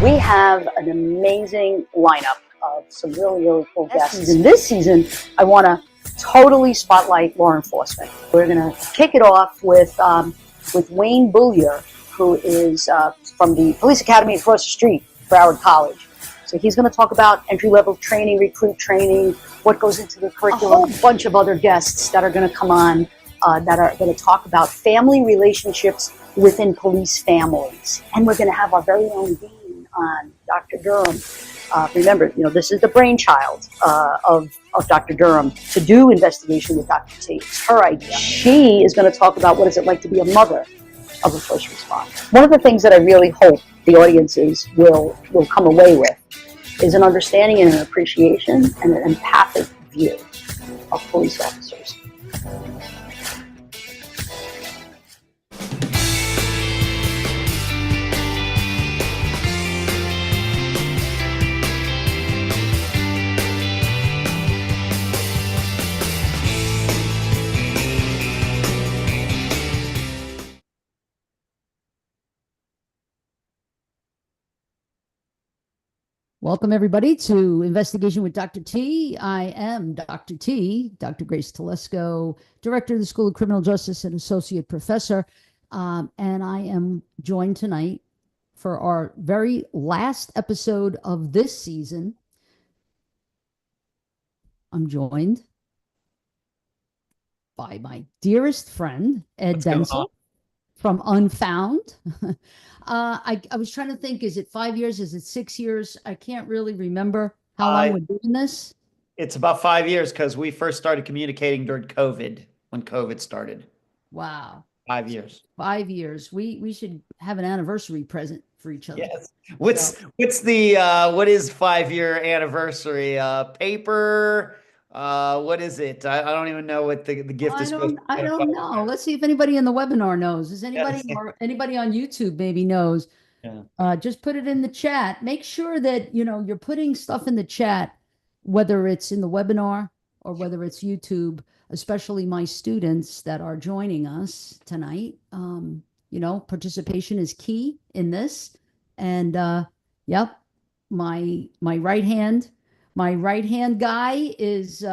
We have an amazing lineup of some really, really cool guests. And this season, I want to totally spotlight law enforcement. We're going to kick it off with Wayne Bullier, who is from the Police Academy across the street, Broward College. So he's going to talk about entry-level training, recruit training, what goes into the curriculum. A whole bunch of other guests that are going to come on that are going to talk about family relationships within police families. And we're going to have our very own dean on, Dr. Durham. Remember, this is the brainchild of Dr. Durham to do investigation with Dr. T. It's her idea. She is going to talk about what is it like to be a mother of a first responder. One of the things that I really hope the audiences will come away with is an understanding and an appreciation and an empathic view of police officers. Welcome, everybody, to Investigation with Dr. T. I am Dr. T, Dr. Grace Telesco, Director of the School of Criminal Justice and Associate Professor. And I am joined tonight for our very last episode of this season. I'm joined by my dearest friend, Ed Dentzel from Unfound. I was trying to think, is it 5 years? Is it 6 years? I can't really remember how long we're doing this. It's about 5 years because we first started communicating during COVID, when COVID started. Wow. 5 years. 5 years. We should have an anniversary present for each other. Yes. What's the what is 5-year anniversary? Paper? What is it? I don't even know what the gift is supposed to be. I don't know. Let's see if anybody in the webinar knows. Is anybody or anybody on YouTube maybe knows? Yeah. Just put it in the chat. Make sure that you're putting stuff in the chat, whether it's in the webinar or whether it's YouTube, especially my students that are joining us tonight. Participation is key in this. And yep, my right hand guy is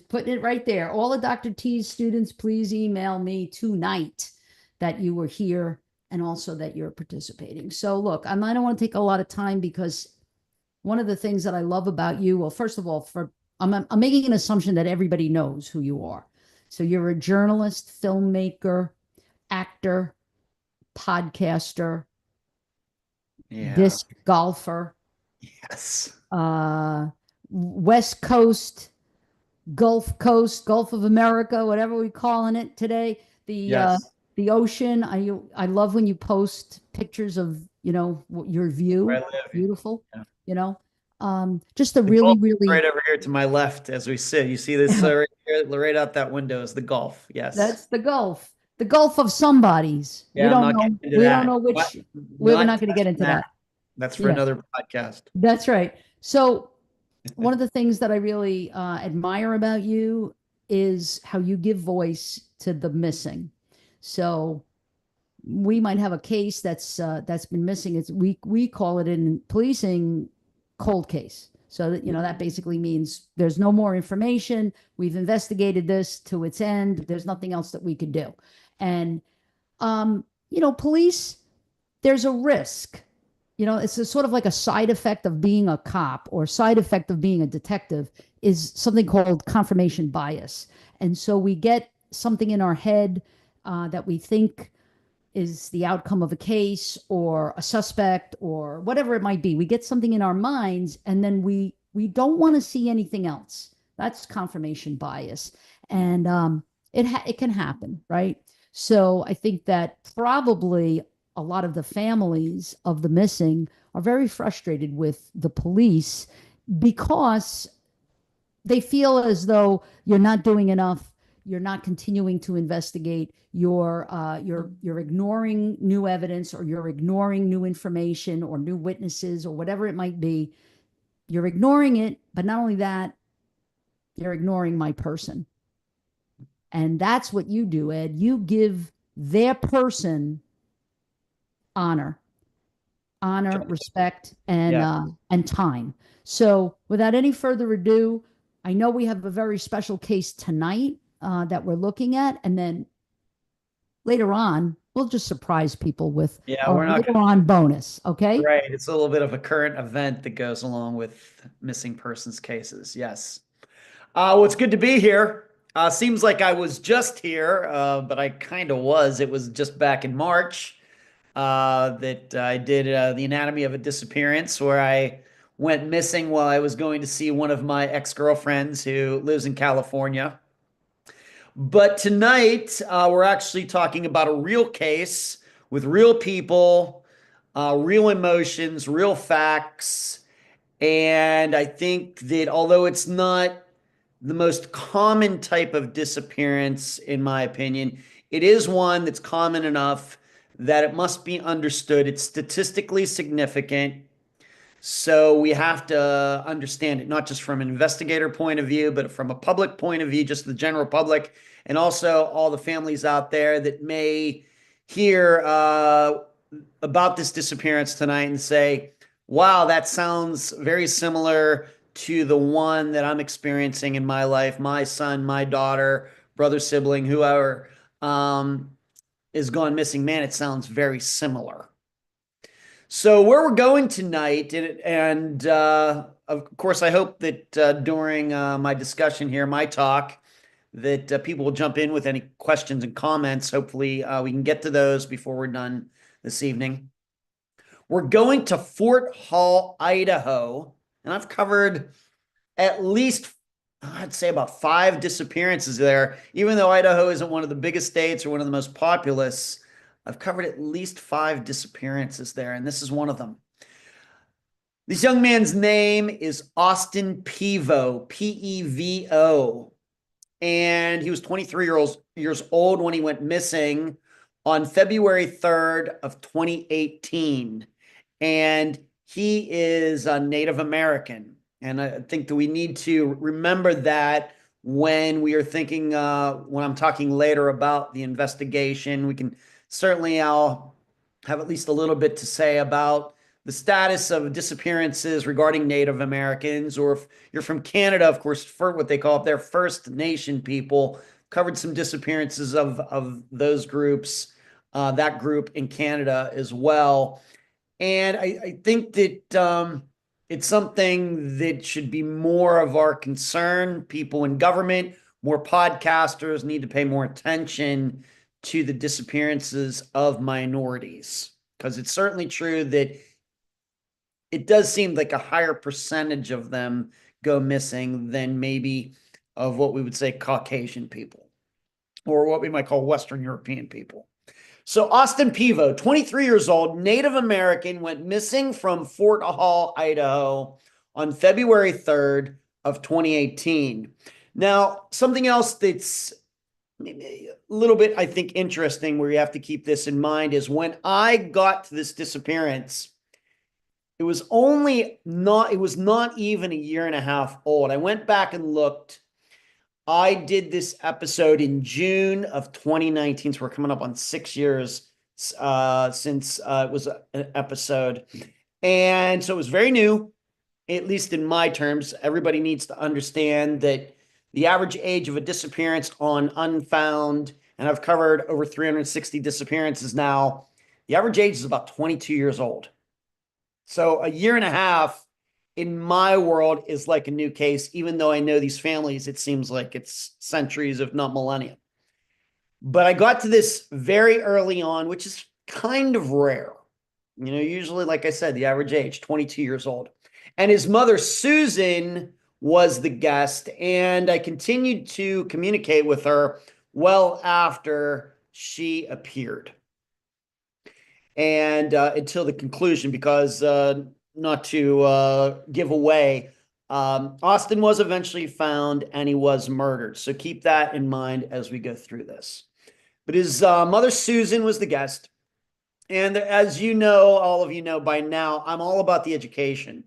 putting it right there. All of Dr. T's students, please email me tonight that you were here and also that you're participating. So look, I don't want to take a lot of time because one of the things that I love about you, well, first of all, I'm making an assumption that everybody knows who you are. So you're a journalist, filmmaker, actor, podcaster, disc golfer. Yes. West Coast, Gulf Coast, Gulf of America, whatever we're calling it today. The ocean. I love when you post pictures of your view. Where I live. Beautiful. Yeah. Just a really right over here to my left as we sit. You see this right here, right out that window is the Gulf. Yes. That's the Gulf. The Gulf of somebody's. Yeah, we don't know which. We're not going to get into that. That's for another podcast. That's right. So one of the things that I really admire about you is how you give voice to the missing. So we might have a case that's been missing. We call it in policing cold case. So that that basically means there's no more information. We've investigated this to its end. There's nothing else that we could do. And police, there's a risk. It's sort of like a side effect of being a cop or side effect of being a detective is something called confirmation bias. And so we get something in our head that we think is the outcome of a case or a suspect or whatever it might be. We get something in our minds and then we don't want to see anything else. That's confirmation bias. And it can happen, right? So I think that probably a lot of the families of the missing are very frustrated with the police because they feel as though you're not doing enough. You're not continuing to investigate. You're ignoring new evidence, or you're ignoring new information or new witnesses or whatever it might be. You're ignoring it, but not only that, you're ignoring my person. And that's what you do, Ed. You give their person honor. honor, respect, and Yeah. and time. So, without any further ado, I know we have a very special case tonight that we're looking at, and then later on, we'll just surprise people with Yeah, our we're not later gonna, on bonus. Okay. right. It's a little bit of a current event that goes along with missing persons cases. Yes. Well, it's good to be here. Seems like I was just here, but I kind of was. It was just back in March that I did the anatomy of a disappearance, where I went missing while I was going to see one of my ex-girlfriends who lives in California. But tonight, we're actually talking about a real case with real people, real emotions, real facts. And I think that although it's not the most common type of disappearance, in my opinion, it is one that's common enough that it must be understood. It's statistically significant. So we have to understand it, not just from an investigator point of view, but from a public point of view, just the general public, and also all the families out there that may hear about this disappearance tonight and say, wow, that sounds very similar to the one that I'm experiencing in my life. My son, my daughter, brother, sibling, whoever is gone missing. Man, it sounds very similar. So where we're going tonight, and of course, I hope that during my discussion here, my talk, that people will jump in with any questions and comments. Hopefully, we can get to those before we're done this evening. We're going to Fort Hall, Idaho, and I've covered at least, I'd say, about 5 disappearances there. Even though Idaho isn't one of the biggest states or one of the most populous, I've covered at least 5 disappearances there, and this is one of them. This young man's name is Austin Pevo, Pevo, and he was 23 years old when he went missing on February 3rd of 2018. And he is a Native American. And I think that we need to remember that when we are thinking, when I'm talking later about the investigation. We can certainly, I'll have at least a little bit to say about the status of disappearances regarding Native Americans, or if you're from Canada, of course, for what they call their First Nation people, covered some disappearances of those groups, that group in Canada as well. And I think that it's something that should be more of our concern. People in government, more podcasters need to pay more attention to the disappearances of minorities, because it's certainly true that it does seem like a higher percentage of them go missing than maybe of what we would say Caucasian people, or what we might call Western European people. So Austin Pevo, 23 years old, Native American, went missing from Fort Hall, Idaho on February 3rd of 2018. Now, something else that's maybe a little bit, I think, interesting, where you have to keep this in mind, is when I got to this disappearance, it was not even a year and a half old. I went back and looked. I did this episode in June of 2019, so we're coming up on 6 years since it was an episode. And so it was very new, at least in my terms. Everybody needs to understand that the average age of a disappearance on Unfound, and I've covered over 360 disappearances now, the average age is about 22 years old. So a year and a half in my world is like a new case. Even though I know these families, it seems like it's centuries, if not millennia. But I got to this very early on, which is kind of rare. You know, usually, like I said, the average age, 22 years old. And his mother, Susan, was the guest. And I continued to communicate with her well after she appeared, and until the conclusion, because not to give away, Austin was eventually found and he was murdered. So keep that in mind as we go through this. But his mother, Susan, was the guest. And as you know, all of you know by now, I'm all about the education.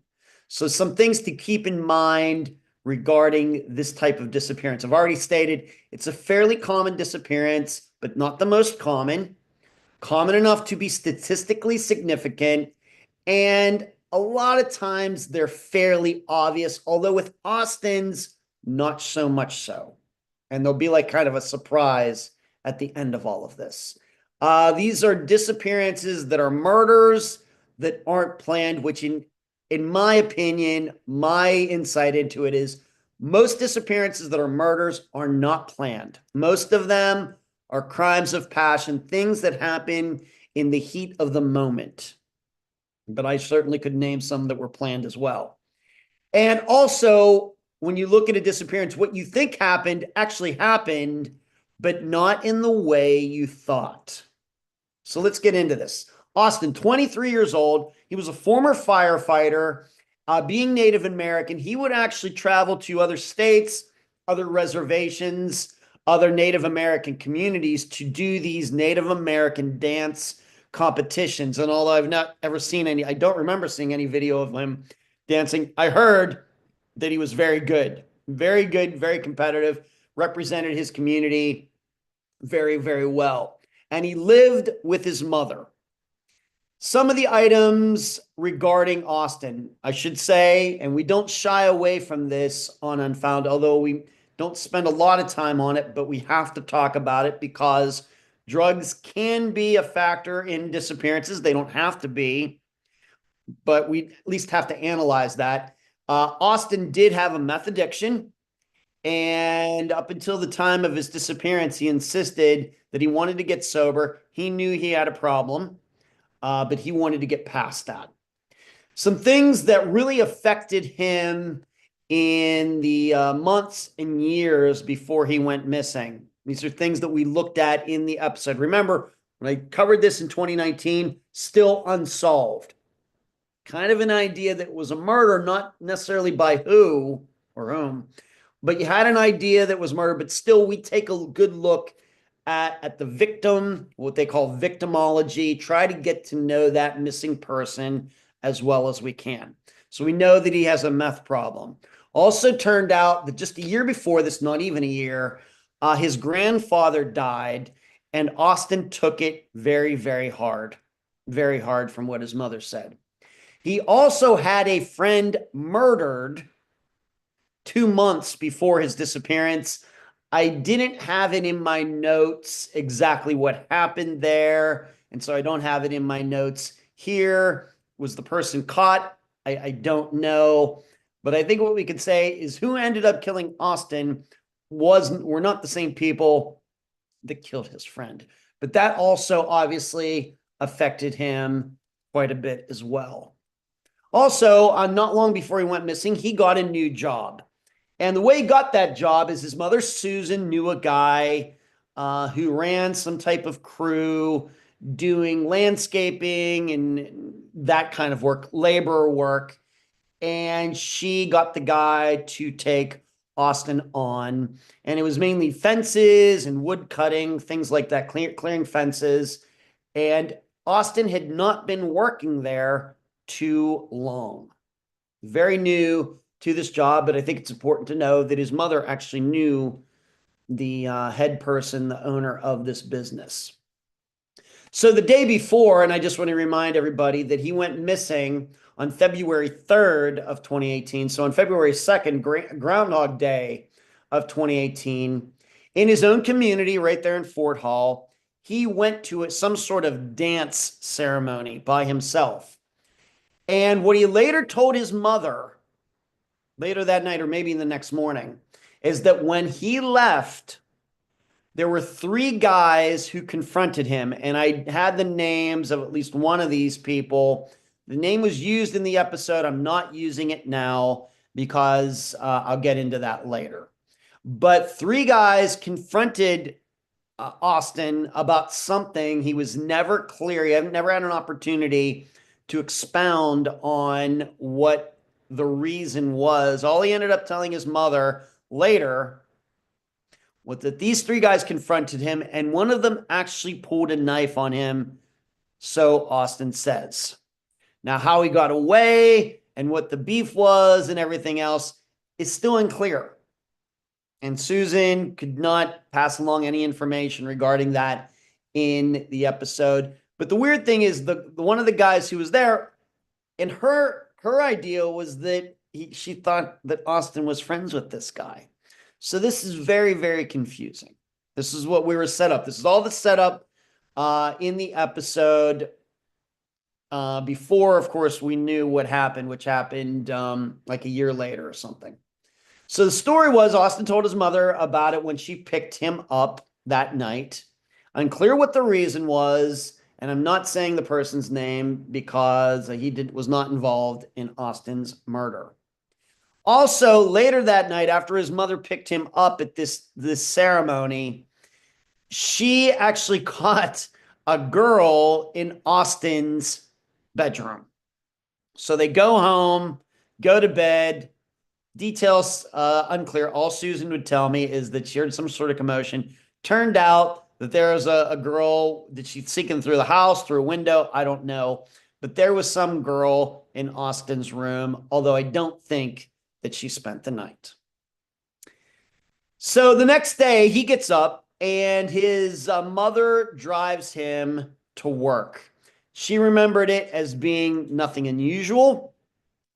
So some things to keep in mind regarding this type of disappearance. I've already stated it's a fairly common disappearance, but not the most common enough to be statistically significant, And a lot of times they're fairly obvious, although with Austin's, not so much so. And there'll be like kind of a surprise at the end of all of this. These are disappearances that are murders that aren't planned, which in my opinion, my insight into it is most disappearances that are murders are not planned. Most of them are crimes of passion, things that happen in the heat of the moment. But I certainly could name some that were planned as well. And also, when you look at a disappearance, what you think happened actually happened, but not in the way you thought. So let's get into this. Austin, 23 years old. He was a former firefighter. Being Native American, he would actually travel to other states, other reservations, other Native American communities to do these Native American dance competitions. And although I've not ever seen any, I don't remember seeing any video of him dancing. I heard that he was very good, very competitive, represented his community very, very well. And he lived with his mother. Some of the items regarding Austin, I should say, and we don't shy away from this on Unfound, although we don't spend a lot of time on it, but we have to talk about it because drugs can be a factor in disappearances. They don't have to be, but we at least have to analyze that. Austin did have a meth addiction, and up until the time of his disappearance, he insisted that he wanted to get sober. He knew he had a problem, but he wanted to get past that. Some things that really affected him in the months and years before he went missing. These are things that we looked at in the episode. Remember, when I covered this in 2019, still unsolved. Kind of an idea that it was a murder, not necessarily by who or whom, but you had an idea that was murder, but still we take a good look at the victim, what they call victimology, try to get to know that missing person as well as we can. So we know that he has a meth problem. Also turned out that just a year before this, not even a year, his grandfather died, and Austin took it very, very hard from what his mother said. He also had a friend murdered 2 months before his disappearance. I didn't have it in my notes exactly what happened there, and so I don't have it in my notes here. Was the person caught? I don't know, but I think what we could say is who ended up killing Austin were not the same people that killed his friend, but that also obviously affected him quite a bit as well. Also, not long before he went missing, he got a new job. And the way he got that job is his mother, Susan, knew a guy who ran some type of crew doing landscaping and that kind of work, labor work. And she got the guy to take Austin on. And it was mainly fences and wood cutting, things like that, clearing fences. And Austin had not been working there too long. Very new to this job, but I think it's important to know that his mother actually knew the head person, the owner of this business. So the day before, and I just want to remind everybody that he went missing on February 3rd of 2018. So on February 2nd, Groundhog Day of 2018, in his own community right there in Fort Hall, he went to some sort of dance ceremony by himself. And what he later told his mother, later that night or maybe the next morning, is that when he left, there were 3 guys who confronted him. And I had the names of at least one of these people. The name was used in the episode. I'm not using it now because I'll get into that later. But 3 guys confronted Austin about something. He was never clear. He never had an opportunity to expound on what the reason was. All he ended up telling his mother later was that these 3 guys confronted him, and one of them actually pulled a knife on him, so Austin says. Now, how he got away and what the beef was and everything else is still unclear. And Susan could not pass along any information regarding that in the episode. But the weird thing is, the one of the guys who was there And her idea was that she thought that Austin was friends with this guy. So this is very, very confusing. This is what we were set up. This is all the setup in the episode before, of course, we knew what happened, which happened like a year later or something. So the story was Austin told his mother about it when she picked him up that night. Unclear what the reason was, and I'm not saying the person's name because he was not involved in Austin's murder. Also, later that night, after his mother picked him up at this ceremony, she actually caught a girl in Austin's bedroom. So they go home, go to bed. Details unclear. All Susan would tell me is that she heard some sort of commotion. Turned out that there was a girl that she'd seen through the house, through a window. I don't know. But there was some girl in Austin's room, although I don't think that she spent the night. So the next day, he gets up and his mother drives him to work. She remembered it as being nothing unusual.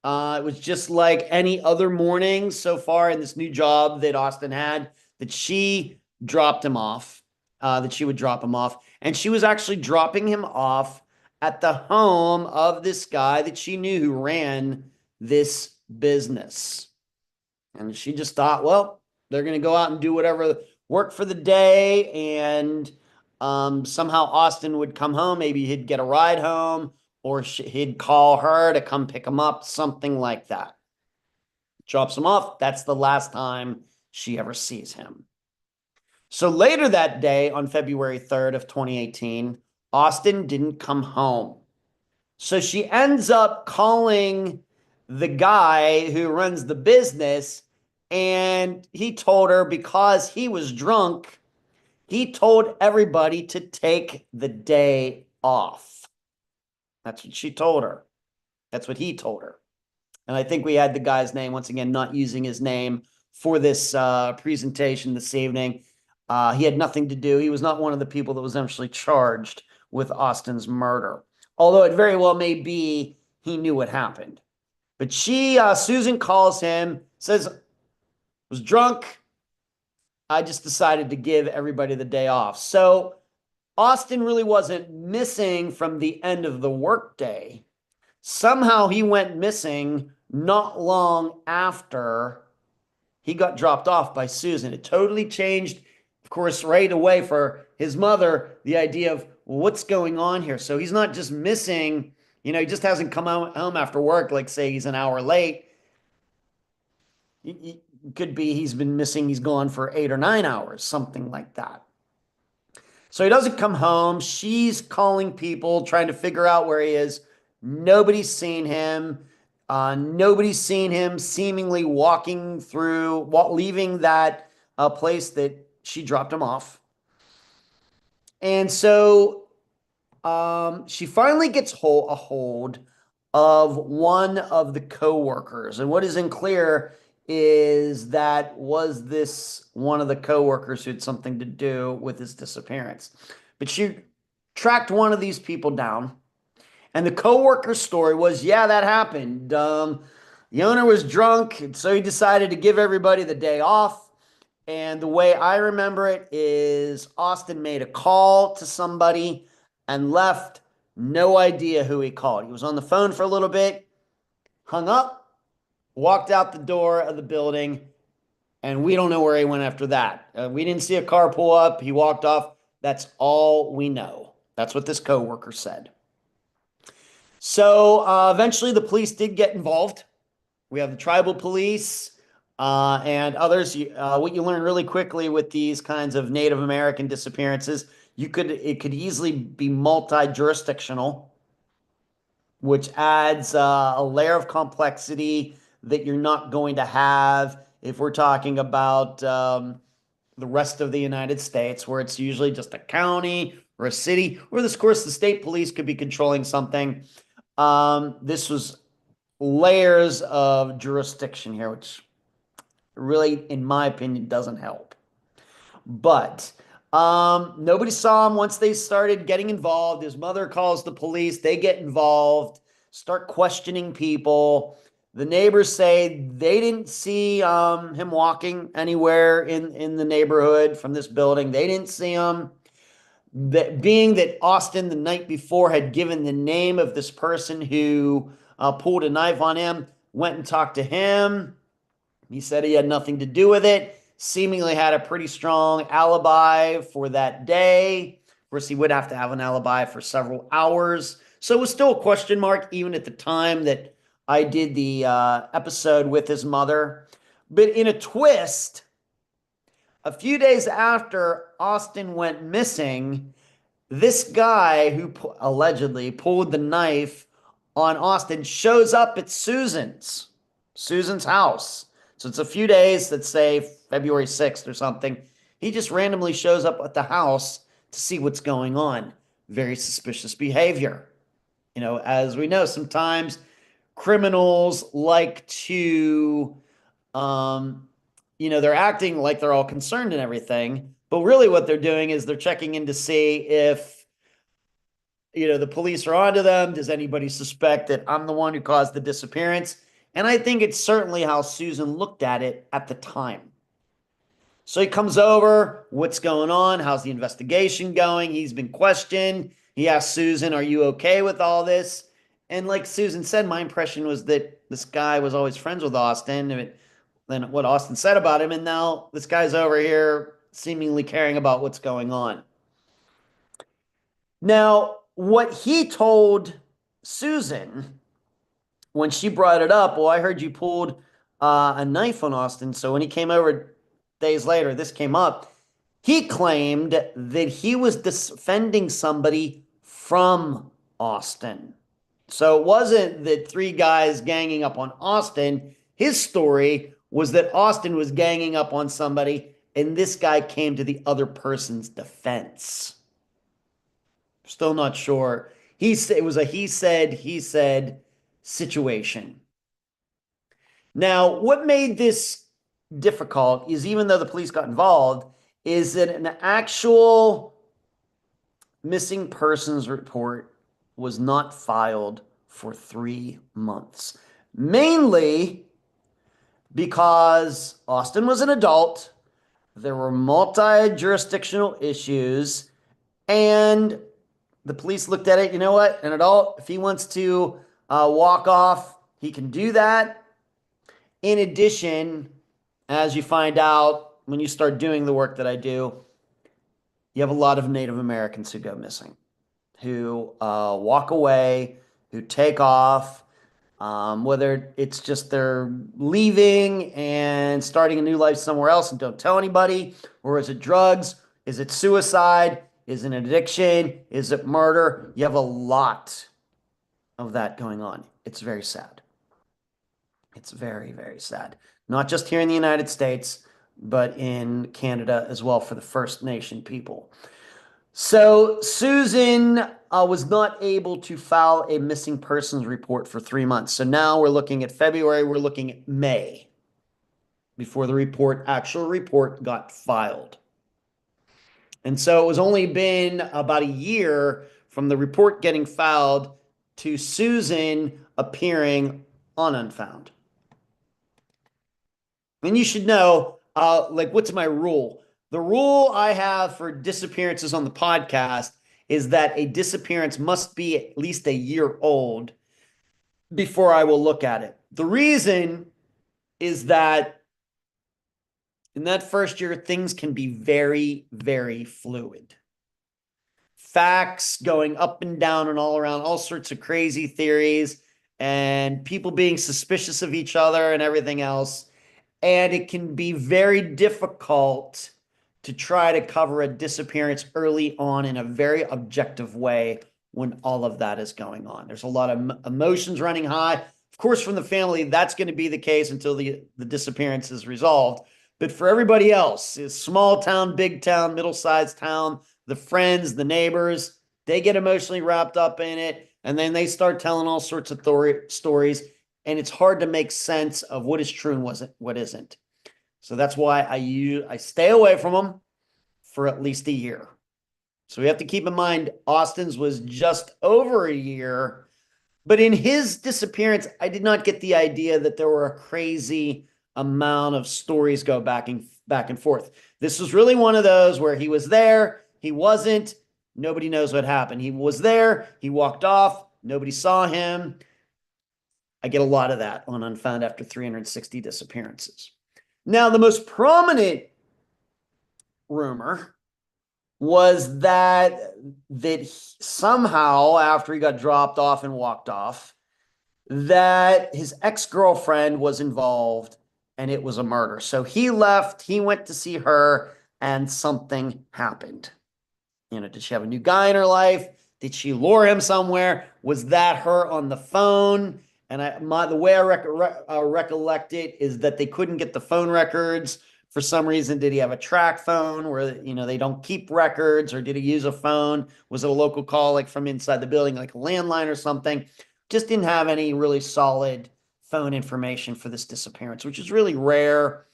It was just like any other morning so far in this new job that Austin had, that she dropped him off, that she would drop him off. And she was actually dropping him off at the home of this guy that she knew who ran this business. And she just thought, well, they're going to go out and do whatever, work for the day. And somehow Austin would come home. Maybe he'd get a ride home, or he'd call her to come pick him up, something like that. Drops him off. That's the last time she ever sees him. So later that day, on February 3rd of 2018, Austin didn't come home. So she ends up calling the guy who runs the business, and he told her, because he was drunk, he told everybody to take the day off. That's what she told her. That's what he told her. And I think we had the guy's name, once again, not using his name for this presentation this evening. He had nothing to do. He was not one of the people that was actually charged with Austin's murder. Although it very well may be he knew what happened. But Susan calls him, says, was drunk. I just decided to give everybody the day off. So Austin really wasn't missing from the end of the workday. Somehow he went missing not long after he got dropped off by Susan. It totally changed, of course, right away for his mother, the idea of, well, what's going on here? So he's not just missing, he just hasn't come home after work, like say he's an hour late. It could be he's been missing, he's gone for 8 or 9 hours, something like that. So he doesn't come home. She's calling people, trying to figure out where he is. Nobody's seen him. Nobody's seen him seemingly leaving that place that she dropped him off. And so she finally gets a hold of one of the co-workers. And what isn't clear is that was this one of the co-workers who had something to do with his disappearance. But she tracked one of these people down. And the co-worker's story was, yeah, that happened. The owner was drunk, and so he decided to give everybody the day off. And the way I remember it is Austin made a call to somebody and left. No idea who he called. He was on the phone for a little bit, hung up, walked out the door of the building, and we don't know where he went after that. We didn't see a car pull up. He walked off. That's all we know. That's what this co-worker said. So eventually the police did get involved. We have the tribal police and others. What you learn really quickly with these kinds of Native American disappearances, it could easily be multi-jurisdictional, which adds a layer of complexity that you're not going to have if we're talking about the rest of the United States, where it's usually just a county or a city, or of course the state police could be controlling something. This was layers of jurisdiction here, which really, in my opinion, doesn't help. But nobody saw him once they started getting involved. His mother calls the police. They get involved. start questioning people. The neighbors say they didn't see him walking anywhere in the neighborhood from this building. They didn't see him. That being that Austin the night before had given the name of this person who pulled a knife on him, went and talked to him. He said he had nothing to do with it, seemingly had a pretty strong alibi for that day. Of course, he would have to have an alibi for several hours. So it was still a question mark, even at the time that I did the episode with his mother. But in a twist, a few days after Austin went missing, this guy who allegedly pulled the knife on Austin shows up at Susan's house. So it's a few days, let's say February 6th or something. He just randomly shows up at the house to see what's going on. Very suspicious behavior. You know, as we know, sometimes criminals like to, they're acting like they're all concerned and everything. But really what they're doing is they're checking in to see if, the police are onto them. Does anybody suspect that I'm the one who caused the disappearance? And I think it's certainly how Susan looked at it at the time. So he comes over, what's going on? How's the investigation going? He's been questioned. He asked Susan, are you okay with all this? And like Susan said, my impression was that this guy was always friends with Austin, than what Austin said about him. And now this guy's over here seemingly caring about what's going on. Now, what he told Susan when she brought it up, well, I heard you pulled a knife on Austin. So when he came over days later, this came up. He claimed that he was defending somebody from Austin. So it wasn't that three guys ganging up on Austin. His story was that Austin was ganging up on somebody, and this guy came to the other person's defense. Still not sure. It was a he said situation. Now, what made this difficult is, even though the police got involved, is that an actual missing persons report was not filed for 3 months. Mainly because Austin was an adult, there were multi-jurisdictional issues, and the police looked at it, you know what, an adult, if he wants to walk off, he can do that. In addition, as you find out when you start doing the work that I do, you have a lot of Native Americans who go missing, who walk away, who take off, whether it's just they're leaving and starting a new life somewhere else and don't tell anybody, or is it drugs? Is it suicide? Is it an addiction? Is it murder? You have a lot of that going on. It's very sad. It's very, very sad. Not just here in the United States, but in Canada as well for the First Nation people. So Susan was not able to file a missing persons report for 3 months. So now we're looking at February, we're looking at May before the actual report got filed. And so it was only been about a year from the report getting filed to Susan appearing on Unfound. And you should know, what's my rule? The rule I have for disappearances on the podcast is that a disappearance must be at least a year old before I will look at it. The reason is that in that first year, things can be very, very fluid. Facts going up and down and all around, all sorts of crazy theories, and people being suspicious of each other and everything else. And it can be very difficult to try to cover a disappearance early on in a very objective way when all of that is going on. There's a lot of emotions running high. Of course, from the family, that's going to be the case until the disappearance is resolved. But for everybody else, it's small town, big town, middle-sized town, the friends, the neighbors, they get emotionally wrapped up in it, and then they start telling all sorts of stories, and it's hard to make sense of what is true and what isn't. So that's why I stay away from them for at least a year. So we have to keep in mind, Austin's was just over a year But in his disappearance, I did not get the idea that there were a crazy amount of stories go back and forth. This was really one of those where he was there, he wasn't, nobody knows what happened. He was there, he walked off, nobody saw him. I get a lot of that on Unfound after 360 disappearances. Now, the most prominent rumor was that somehow, after he got dropped off and walked off, that his ex-girlfriend was involved and it was a murder. So he left, he went to see her, and something happened. You know, did she have a new guy in her life? Did she lure him somewhere? Was that her on the phone? And the way I recollect it is that they couldn't get the phone records. For some reason, did he have a track phone where, you know, they don't keep records, or did he use a phone? Was it a local call, like from inside the building, like a landline or something? Just didn't have any really solid phone information for this disappearance, which is really rare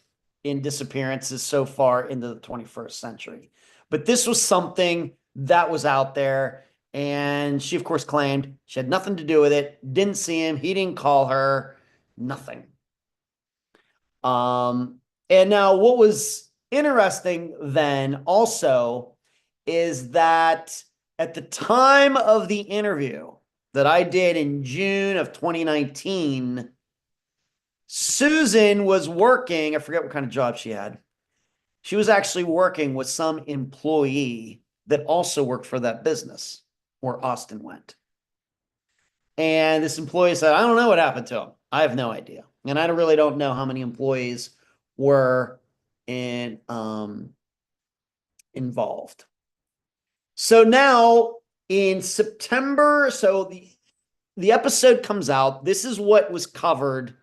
in disappearances so far into the 21st century. But this was something that was out there, and she, of course, claimed she had nothing to do with it, didn't see him, he didn't call her, nothing. And now what was interesting then also is that at the time of the interview that I did in June of 2019, Susan was working, I forget what kind of job she had. She was actually working with some employee that also worked for that business where Austin went. And this employee said, I don't know what happened to him. I have no idea. And I really don't know how many employees were involved. So now in September, so the episode comes out. This is what was covered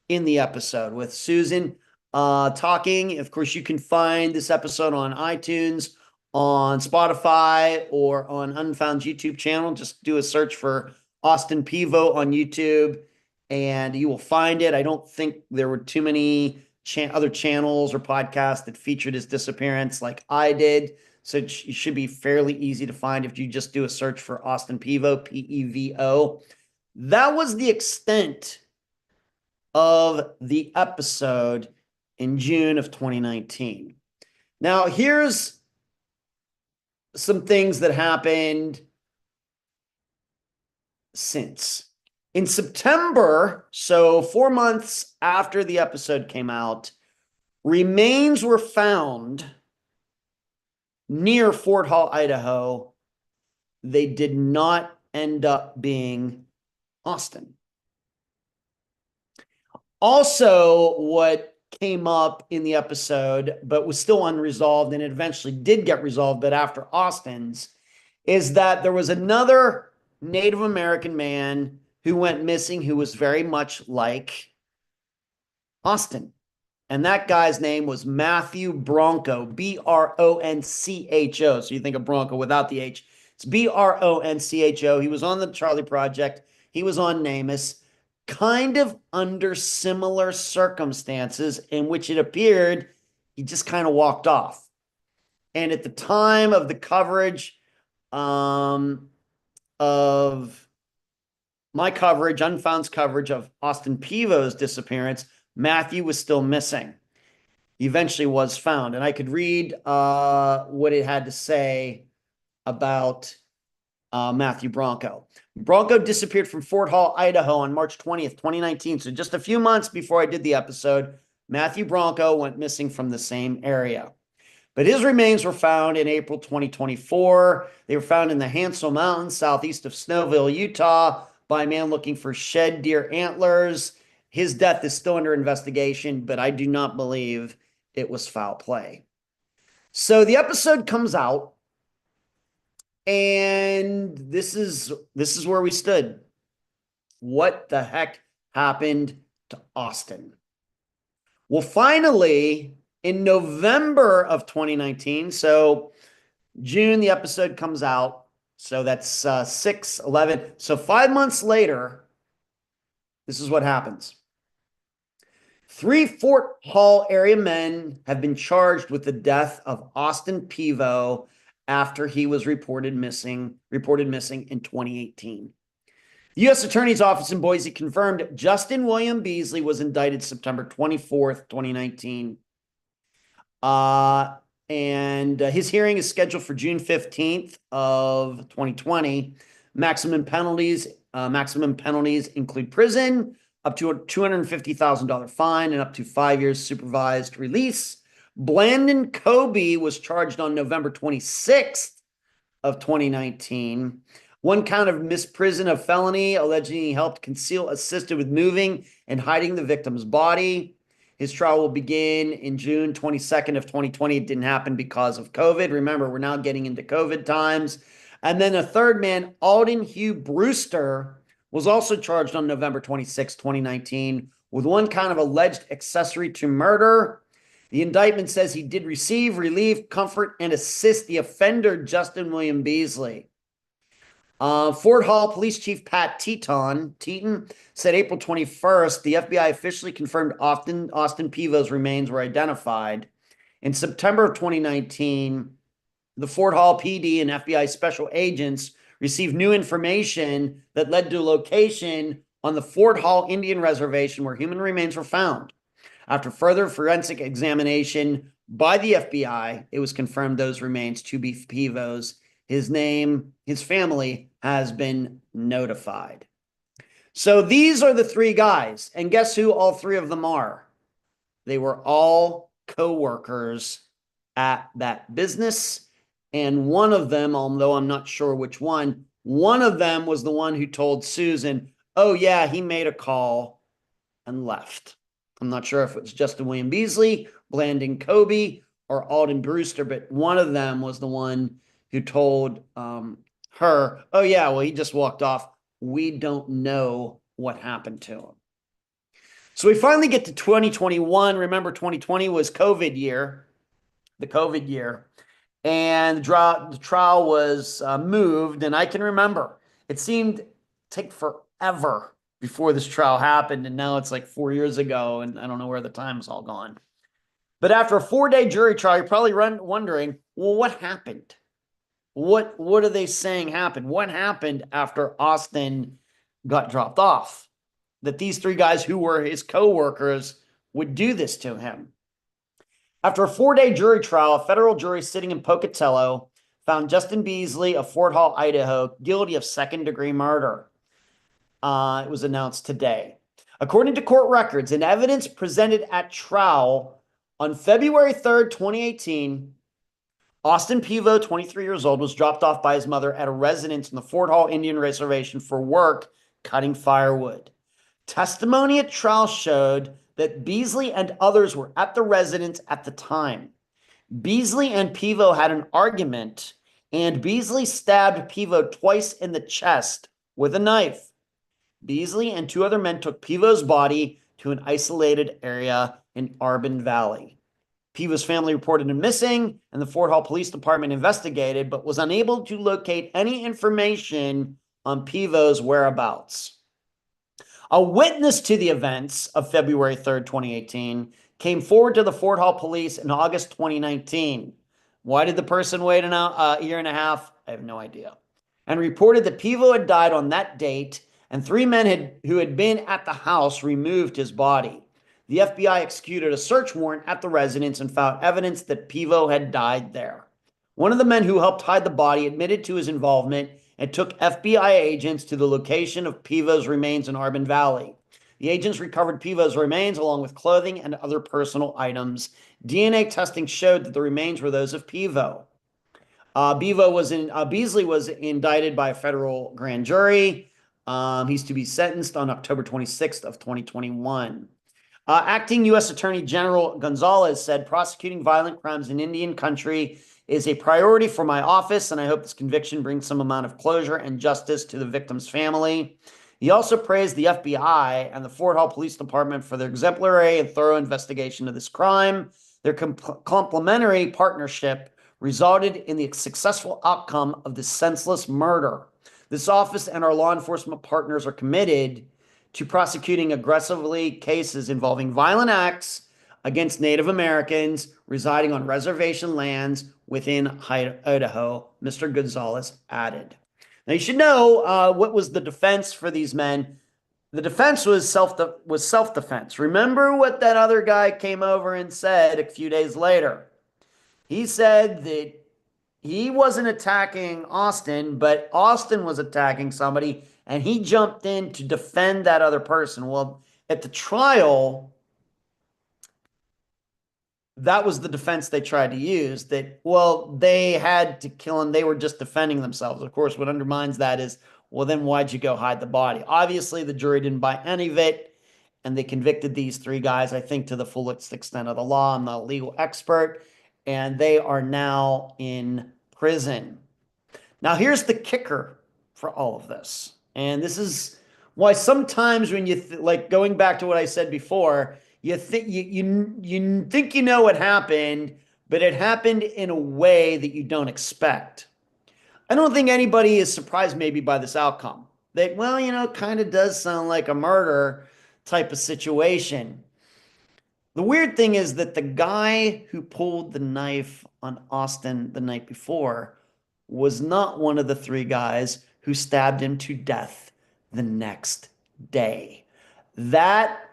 in the episode with Susan talking. Of course, you can find this episode on iTunes, on Spotify, or on Unfound's YouTube channel. Just do a search for Austin Pivo on YouTube, and you will find it. I don't think there were too many other channels or podcasts that featured his disappearance like I did. So it should be fairly easy to find if you just do a search for Austin Pivo, P-E-V-O. That was the extent of the episode in June of 2019. Now, here's some things that happened since. In September, so 4 months after the episode came out, remains were found near Fort Hall, Idaho. They did not end up being Austin. Also, what came up in the episode, but was still unresolved, and it eventually did get resolved, but after Austin's, is that there was another Native American man who went missing who was very much like Austin. And that guy's name was Matthew Bronco, B-R-O-N-C-H-O. So you think of Bronco without the H. It's B-R-O-N-C-H-O. He was on the Charlie Project. He was on NamUs, kind of under similar circumstances in which it appeared he just kind of walked off. And at the time of the coverage of my coverage, Unfound's coverage of Austin Pivo's disappearance, Matthew was still missing. He eventually was found, and I could read what it had to say about Matthew Bronco. Bronco disappeared from Fort Hall, Idaho on March 20th, 2019. So just a few months before I did the episode, Matthew Bronco went missing from the same area. But his remains were found in April 2024. They were found in the Hansel Mountains, southeast of Snowville, Utah, by a man looking for shed deer antlers. His death is still under investigation, but I do not believe it was foul play. So the episode comes out, and this is where we stood. What the heck happened to Austin? Well, finally, in November of 2019, so June, the episode comes out. So that's 6/11. So 5 months later, this is what happens. 3 Fort Hall area men have been charged with the death of Austin Pivo after he was reported missing in 2018. The U.S. Attorney's Office in Boise confirmed Justin William Beasley was indicted September 24th, 2019. And his hearing is scheduled for June 15th of 2020. Maximum penalties include prison, up to a $250,000 fine, and up to 5 years supervised release. Blandon Kobe was charged on November 26th of 2019. One count of misprision of felony, alleging he helped conceal, assisted with moving, and hiding the victim's body. His trial will begin in June 22nd of 2020. It didn't happen because of COVID. Remember, we're now getting into COVID times. And then a third man, Alden Hugh Brewster, was also charged on November 26, 2019, with one count of alleged accessory to murder. The indictment says he did receive, relieve, comfort, and assist the offender, Justin William Beasley. Fort Hall Police Chief Pat Teton said April 21st, the FBI officially confirmed Austin Pivo's remains were identified. In September of 2019, the Fort Hall PD and FBI special agents received new information that led to a location on the Fort Hall Indian Reservation where human remains were found. After further forensic examination by the FBI, it was confirmed those remains to be Pivo's. His name, his family has been notified. So these are the three guys. And guess who all three of them are? They were all co-workers at that business. And one of them, although I'm not sure which one of them was the one who told Susan, oh yeah, he made a call and left. I'm not sure if it was Justin William Beasley, Blandon Kobe, or Alden Brewster, but one of them was the one who told her, oh yeah, well, he just walked off. We don't know what happened to him. So we finally get to 2021. Remember, 2020 was the COVID year. And the trial was moved. And I can remember, it seemed to take forever before this trial happened. And now it's like 4 years ago, and I don't know where the time's all gone. But after a 4-day jury trial, you're probably wondering, well, what happened? What are they saying happened? What happened after Austin got dropped off? That these three guys who were his co-workers would do this to him. After a 4-day jury trial, a federal jury sitting in Pocatello found Justin Beasley of Fort Hall, Idaho, guilty of second-degree murder. It was announced today. According to court records and evidence presented at trial on February 3rd, 2018, Austin Pivo, 23 years old, was dropped off by his mother at a residence in the Fort Hall Indian Reservation for work cutting firewood. Testimony at trial showed that Beasley and others were at the residence at the time. Beasley and Pivo had an argument, and Beasley stabbed Pivo twice in the chest with a knife. Beasley and two other men took Pivo's body to an isolated area in Arbin Valley. Pivo's family reported him missing, and the Fort Hall Police Department investigated, but was unable to locate any information on Pivo's whereabouts. A witness to the events of February 3rd, 2018, came forward to the Fort Hall Police in August 2019. Why did the person wait a year and a half? I have no idea. And reported that Pivo had died on that date, and 3 men who had been at the house removed his body. The FBI executed a search warrant at the residence and found evidence that Pivo had died there. One of the men who helped hide the body admitted to his involvement and took FBI agents to the location of Pivo's remains in Arbin Valley. The agents recovered Pivo's remains along with clothing and other personal items. DNA testing showed that the remains were those of Pivo. Beasley was indicted by a federal grand jury. He's to be sentenced on October 26th of 2021. Acting U.S. Attorney General Gonzalez said, prosecuting violent crimes in Indian country is a priority for my office, and I hope this conviction brings some amount of closure and justice to the victim's family. He also praised the FBI and the Fort Hall Police Department for their exemplary and thorough investigation of this crime. Their complementary partnership resulted in the successful outcome of this senseless murder. This office and our law enforcement partners are committed to prosecuting aggressively cases involving violent acts against Native Americans residing on reservation lands within Idaho, Mr. Gonzalez added. Now you should know what was the defense for these men. The defense was self-defense. Remember what that other guy came over and said a few days later. He said that he wasn't attacking Austin, but Austin was attacking somebody, and he jumped in to defend that other person. Well, at the trial, that was the defense they tried to use, that, well, they had to kill him. They were just defending themselves. Of course, what undermines that is, well, then why'd you go hide the body? Obviously, the jury didn't buy any of it, and they convicted these three guys, I think, to the fullest extent of the law. I'm not a legal expert, and they are now in prison. Now, here's the kicker for all of this. And this is why sometimes when you like going back to what I said before, you think you think you know what happened, but it happened in a way that you don't expect. I don't think anybody is surprised maybe by this outcome. That, well, kind of does sound like a murder type of situation. The weird thing is that the guy who pulled the knife on Austin the night before was not one of the three guys who stabbed him to death the next day. That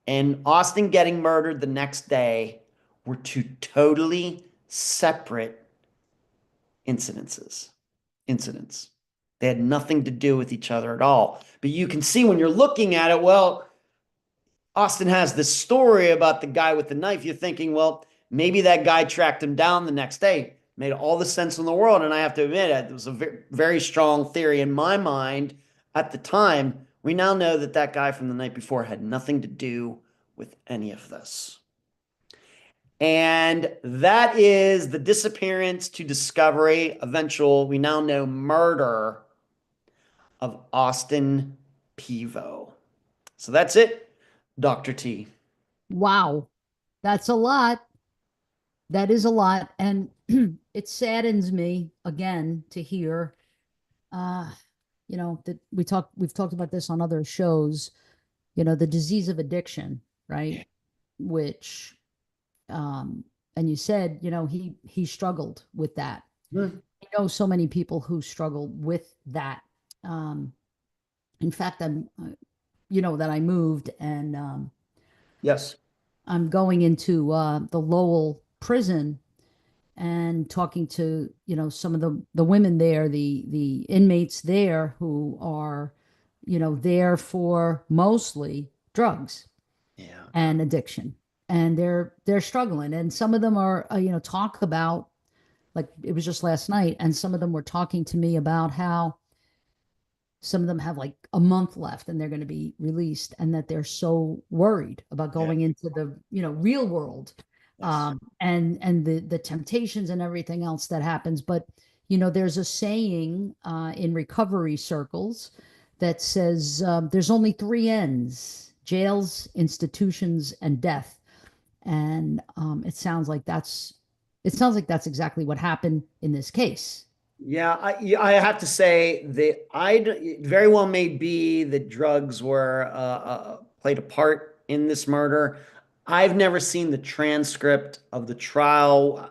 and Austin getting murdered the next day were two totally separate incidents. They had nothing to do with each other at all. But you can see when you're looking at it, well, Austin has this story about the guy with the knife. You're thinking, well, maybe that guy tracked him down the next day. Made all the sense in the world. And I have to admit, it was a very strong theory in my mind at the time. We now know that that guy from the night before had nothing to do with any of this. And that is the disappearance to discovery, eventual, we now know, murder of Austin Pivo. So that's it, Dr. T. Wow. That's a lot. That is a lot. And it saddens me again to hear, that we've talked about this on other shows, the disease of addiction, right? Which, and you said, he struggled with that. Mm. I know so many people who struggle with that. In fact, I'm, that I moved and, Yes. I'm going into the Lowell prison and talking to some of the women there, the inmates there who are there for mostly drugs and addiction, and they're struggling, and some of them are talk about, like, it was just last night, and some of them were talking to me about how some of them have like a month left and they're going to be released, and that they're so worried about going into the real world. Yes. And the temptations and everything else that happens. But there's a saying in recovery circles that says there's only three ends: jails, institutions, and death. And it sounds like that's exactly what happened in this case. Yeah, I have to say that it very well may be that drugs were played a part in this murder. I've never seen the transcript of the trial.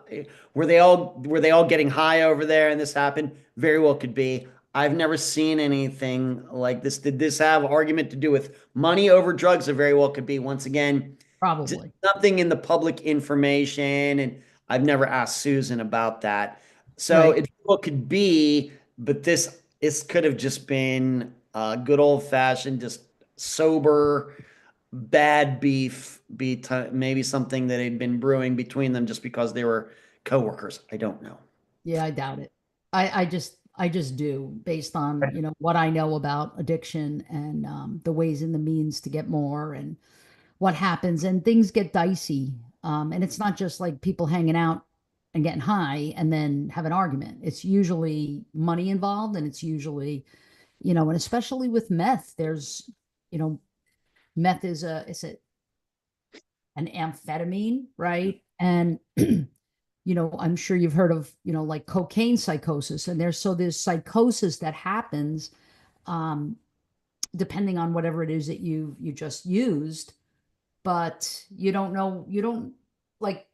Were they all getting high over there and this happened? Very well could be. I've never seen anything like this. Did this have argument to do with money over drugs? It very well could be. Once again, Probably. nothing in the public information, and I've never asked Susan about that. So Right. it what could be, but this could have just been good old fashioned, just sober, bad beef, maybe something that had been brewing between them just because they were coworkers. I don't know. Yeah, I doubt it. I just do, based on, what I know about addiction and the ways and the means to get more and what happens, and things get dicey. And it's not just like people hanging out and getting high and then have an argument. It's usually money involved, and it's usually, and especially with meth, there's, meth is an amphetamine, right? And I'm sure you've heard of, like cocaine psychosis, and there's psychosis that happens depending on whatever it is that you just used, but you don't, like,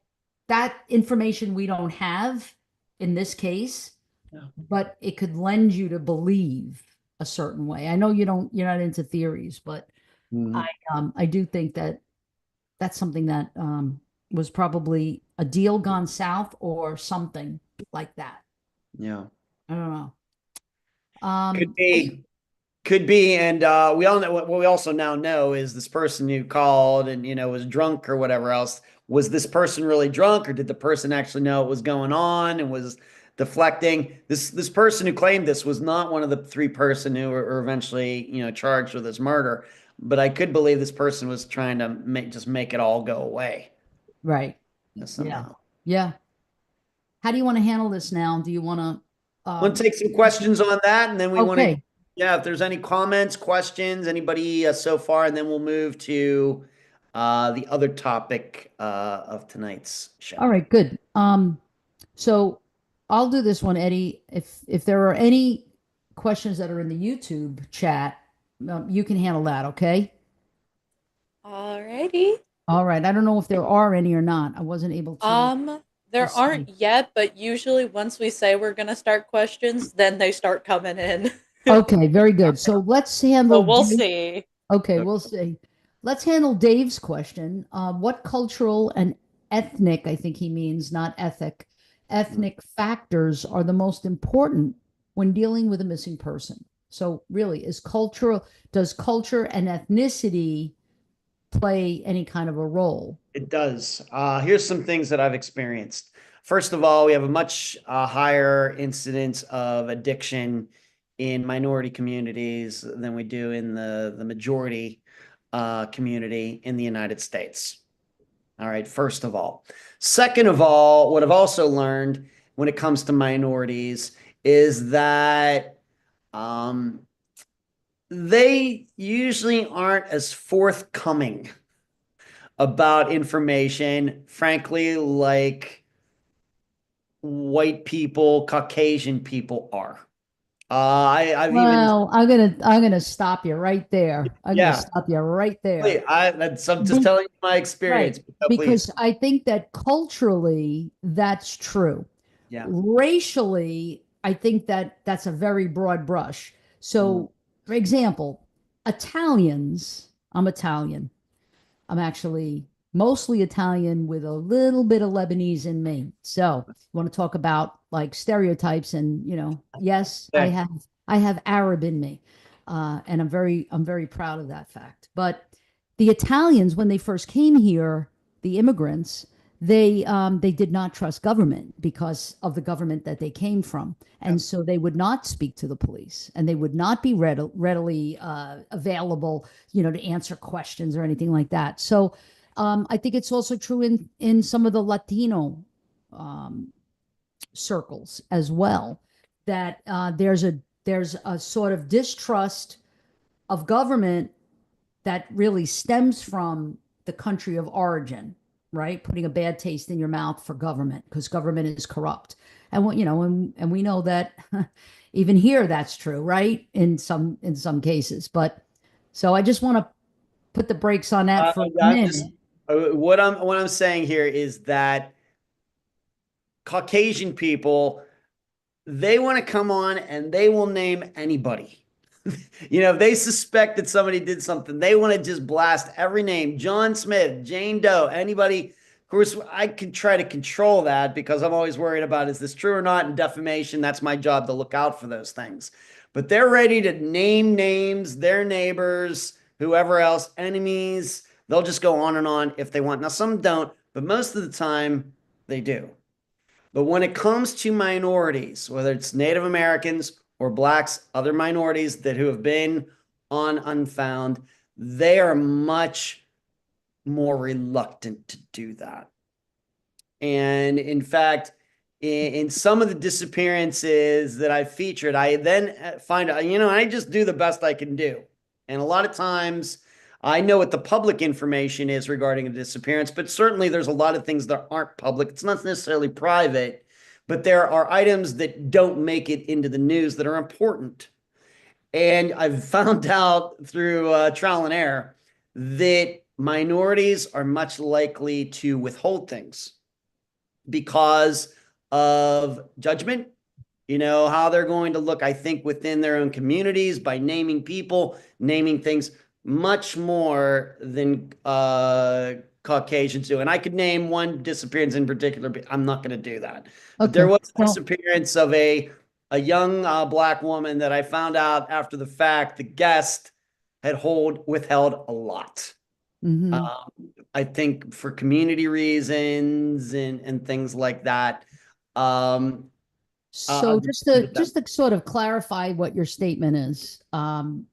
that information we don't have in this case, but it could lend you to believe a certain way. I know you're not into theories, but Mhm. I do think that that's something that was probably a deal gone south or something like that. Yeah. I don't know. Could Hey, be. Could be, and we all know what we also now know is this person who called and was drunk or whatever else. Was this person really drunk, or did the person actually know what was going on and was deflecting? This person who claimed this was not one of the three person who were eventually charged with this murder. But I could believe this person was trying to make it all go away right. Yeah. somehow. Yeah. How do you want to handle this now? Do you want to Want to take some questions on that, and then we want to, okay. yeah, if there's any comments, questions, anybody so far, and then we'll move to the other topic of tonight's show. All right, good. So I'll do this one, Eddie. If there are any questions that are in the YouTube chat, you can handle that, okay? Alrighty. All right. I don't know if there are any or not. I wasn't able There to see. aren't yet, but usually once we say we're gonna start questions, then they start coming in. Okay, very good. So let's handle So we'll Dave. see. Okay, we'll see. Let's handle Dave's question. What cultural and ethnic, I think he means, not ethic, ethnic factors are the most important when dealing with a missing person? So really, does culture and ethnicity play any kind of a role? It does. Here's some things that I've experienced. First of all, we have a much higher incidence of addiction in minority communities than we do in the majority community in the United States. All right, first of all. Second of all, what I've also learned when it comes to minorities is that they usually aren't as forthcoming about information, frankly, like white people, Caucasian people are. I've even, Well, I'm gonna stop you right there. I'm gonna yeah, stop you right there. wait, I'm just telling you my experience, Right. so Because please. I think that culturally, that's true. Yeah. Racially, I think that that's a very broad brush. Mm. So, for example, Italians, I'm Italian. I'm actually mostly Italian with a little bit of Lebanese in me. So, you want to talk about like stereotypes and, yes, I Okay. have I have Arab in me. And I'm very proud of that fact. But the Italians, when they first came here, the immigrants, they did not trust government because of the government that they came from, and Yep. so they would not speak to the police, and they would not be readily available, to answer questions or anything like that. So I think it's also true in some of the Latino um, circles as well, that there's a sort of distrust of government that really stems from the country of origin, right? Putting a bad taste in your mouth for government because government is corrupt. And and we know that even here that's true, right? In some cases. But so I just want to put the brakes on that for a I'm just minute. what I'm saying here is that Caucasian people, they want to come on and they will name anybody. If they suspect that somebody did something, they want to just blast every name: John Smith, Jane Doe, anybody. Of course, I can try to control that because I'm always worried about, is this true or not? In defamation, that's my job to look out for those things. But they're ready to name names, their neighbors, whoever else, enemies. They'll just go on and on if they want. Now, some don't, but most of the time they do. But when it comes to minorities, whether it's Native Americans or blacks, other minorities who have been on Unfound, they are much more reluctant to do that. And in fact, in some of the disappearances that I featured, I then find, I just do the best I can do. And a lot of times I know what the public information is regarding a disappearance, but certainly there's a lot of things that aren't public. It's not necessarily private, but there are items that don't make it into the news that are important. And I've found out through trial and error that minorities are much likely to withhold things because of judgment, how they're going to look, I think, within their own communities by naming people, naming things much more than Caucasians do. And I could name one disappearance in particular, but I'm not going to do that. But there was a disappearance of a young Black woman that I found out after the fact the guest had withheld a lot. I think for community reasons and things like that. So just to sort of clarify what your statement is, and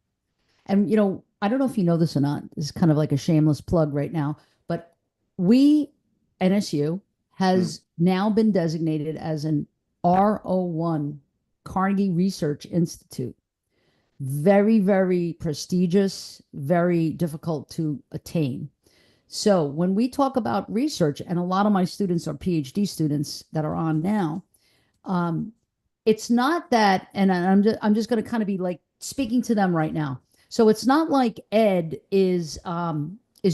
I don't know if you know this or not. This is kind of like a shameless plug right now, but NSU has now been designated as an R01 Carnegie Research Institute. Very, very prestigious, very difficult to attain. So when we talk about research, and a lot of my students are PhD students that are on now, it's not that, and I'm just going to kind of be like speaking to them right now. So it's not like Ed is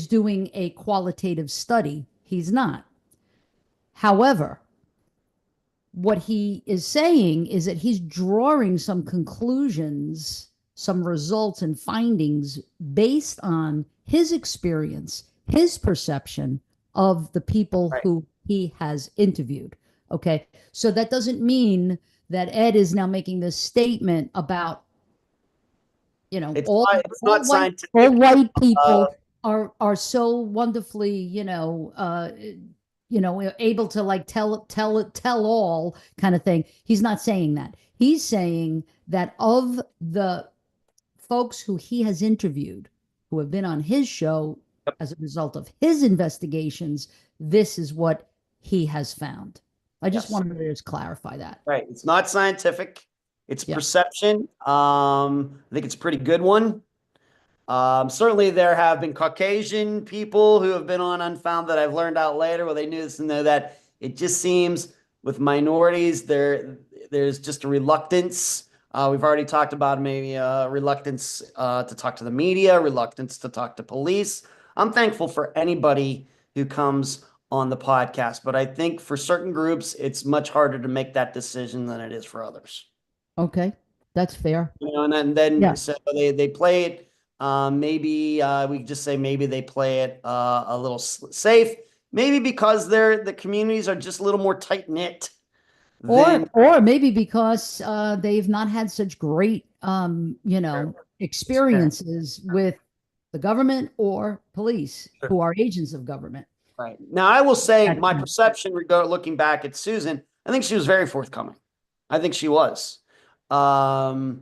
doing a qualitative study. He's not. However, what he is saying is that he's drawing some conclusions, some results and findings based on his experience, his perception of the people who he has interviewed. Okay. So that doesn't mean that Ed is now making this statement about, all white people are so wonderfully, able to like tell all kind of thing. He's not saying that. He's saying that of the folks who he has interviewed, who have been on his show as a result of his investigations, this is what he has found. I just wanted to just clarify that. Right. It's not scientific. It's perception. I think it's a pretty good one. Certainly there have been Caucasian people who have been on Unfound that I've learned out later. Well, they knew this and know that. It just seems with minorities, there's just a reluctance. We've already talked about maybe a reluctance to talk to the media, reluctance to talk to police. I'm thankful for anybody who comes on the podcast, but I think for certain groups, it's much harder to make that decision than it is for others. Okay, that's fair. And then so they play it. Maybe we just say maybe they play it a little safe. Maybe because the communities are just a little more tight knit. Or maybe because they've not had such great experiences with the government or police who are agents of government. Right. Now, I will say my perception looking back at Susan, I think she was very forthcoming. I think she was. But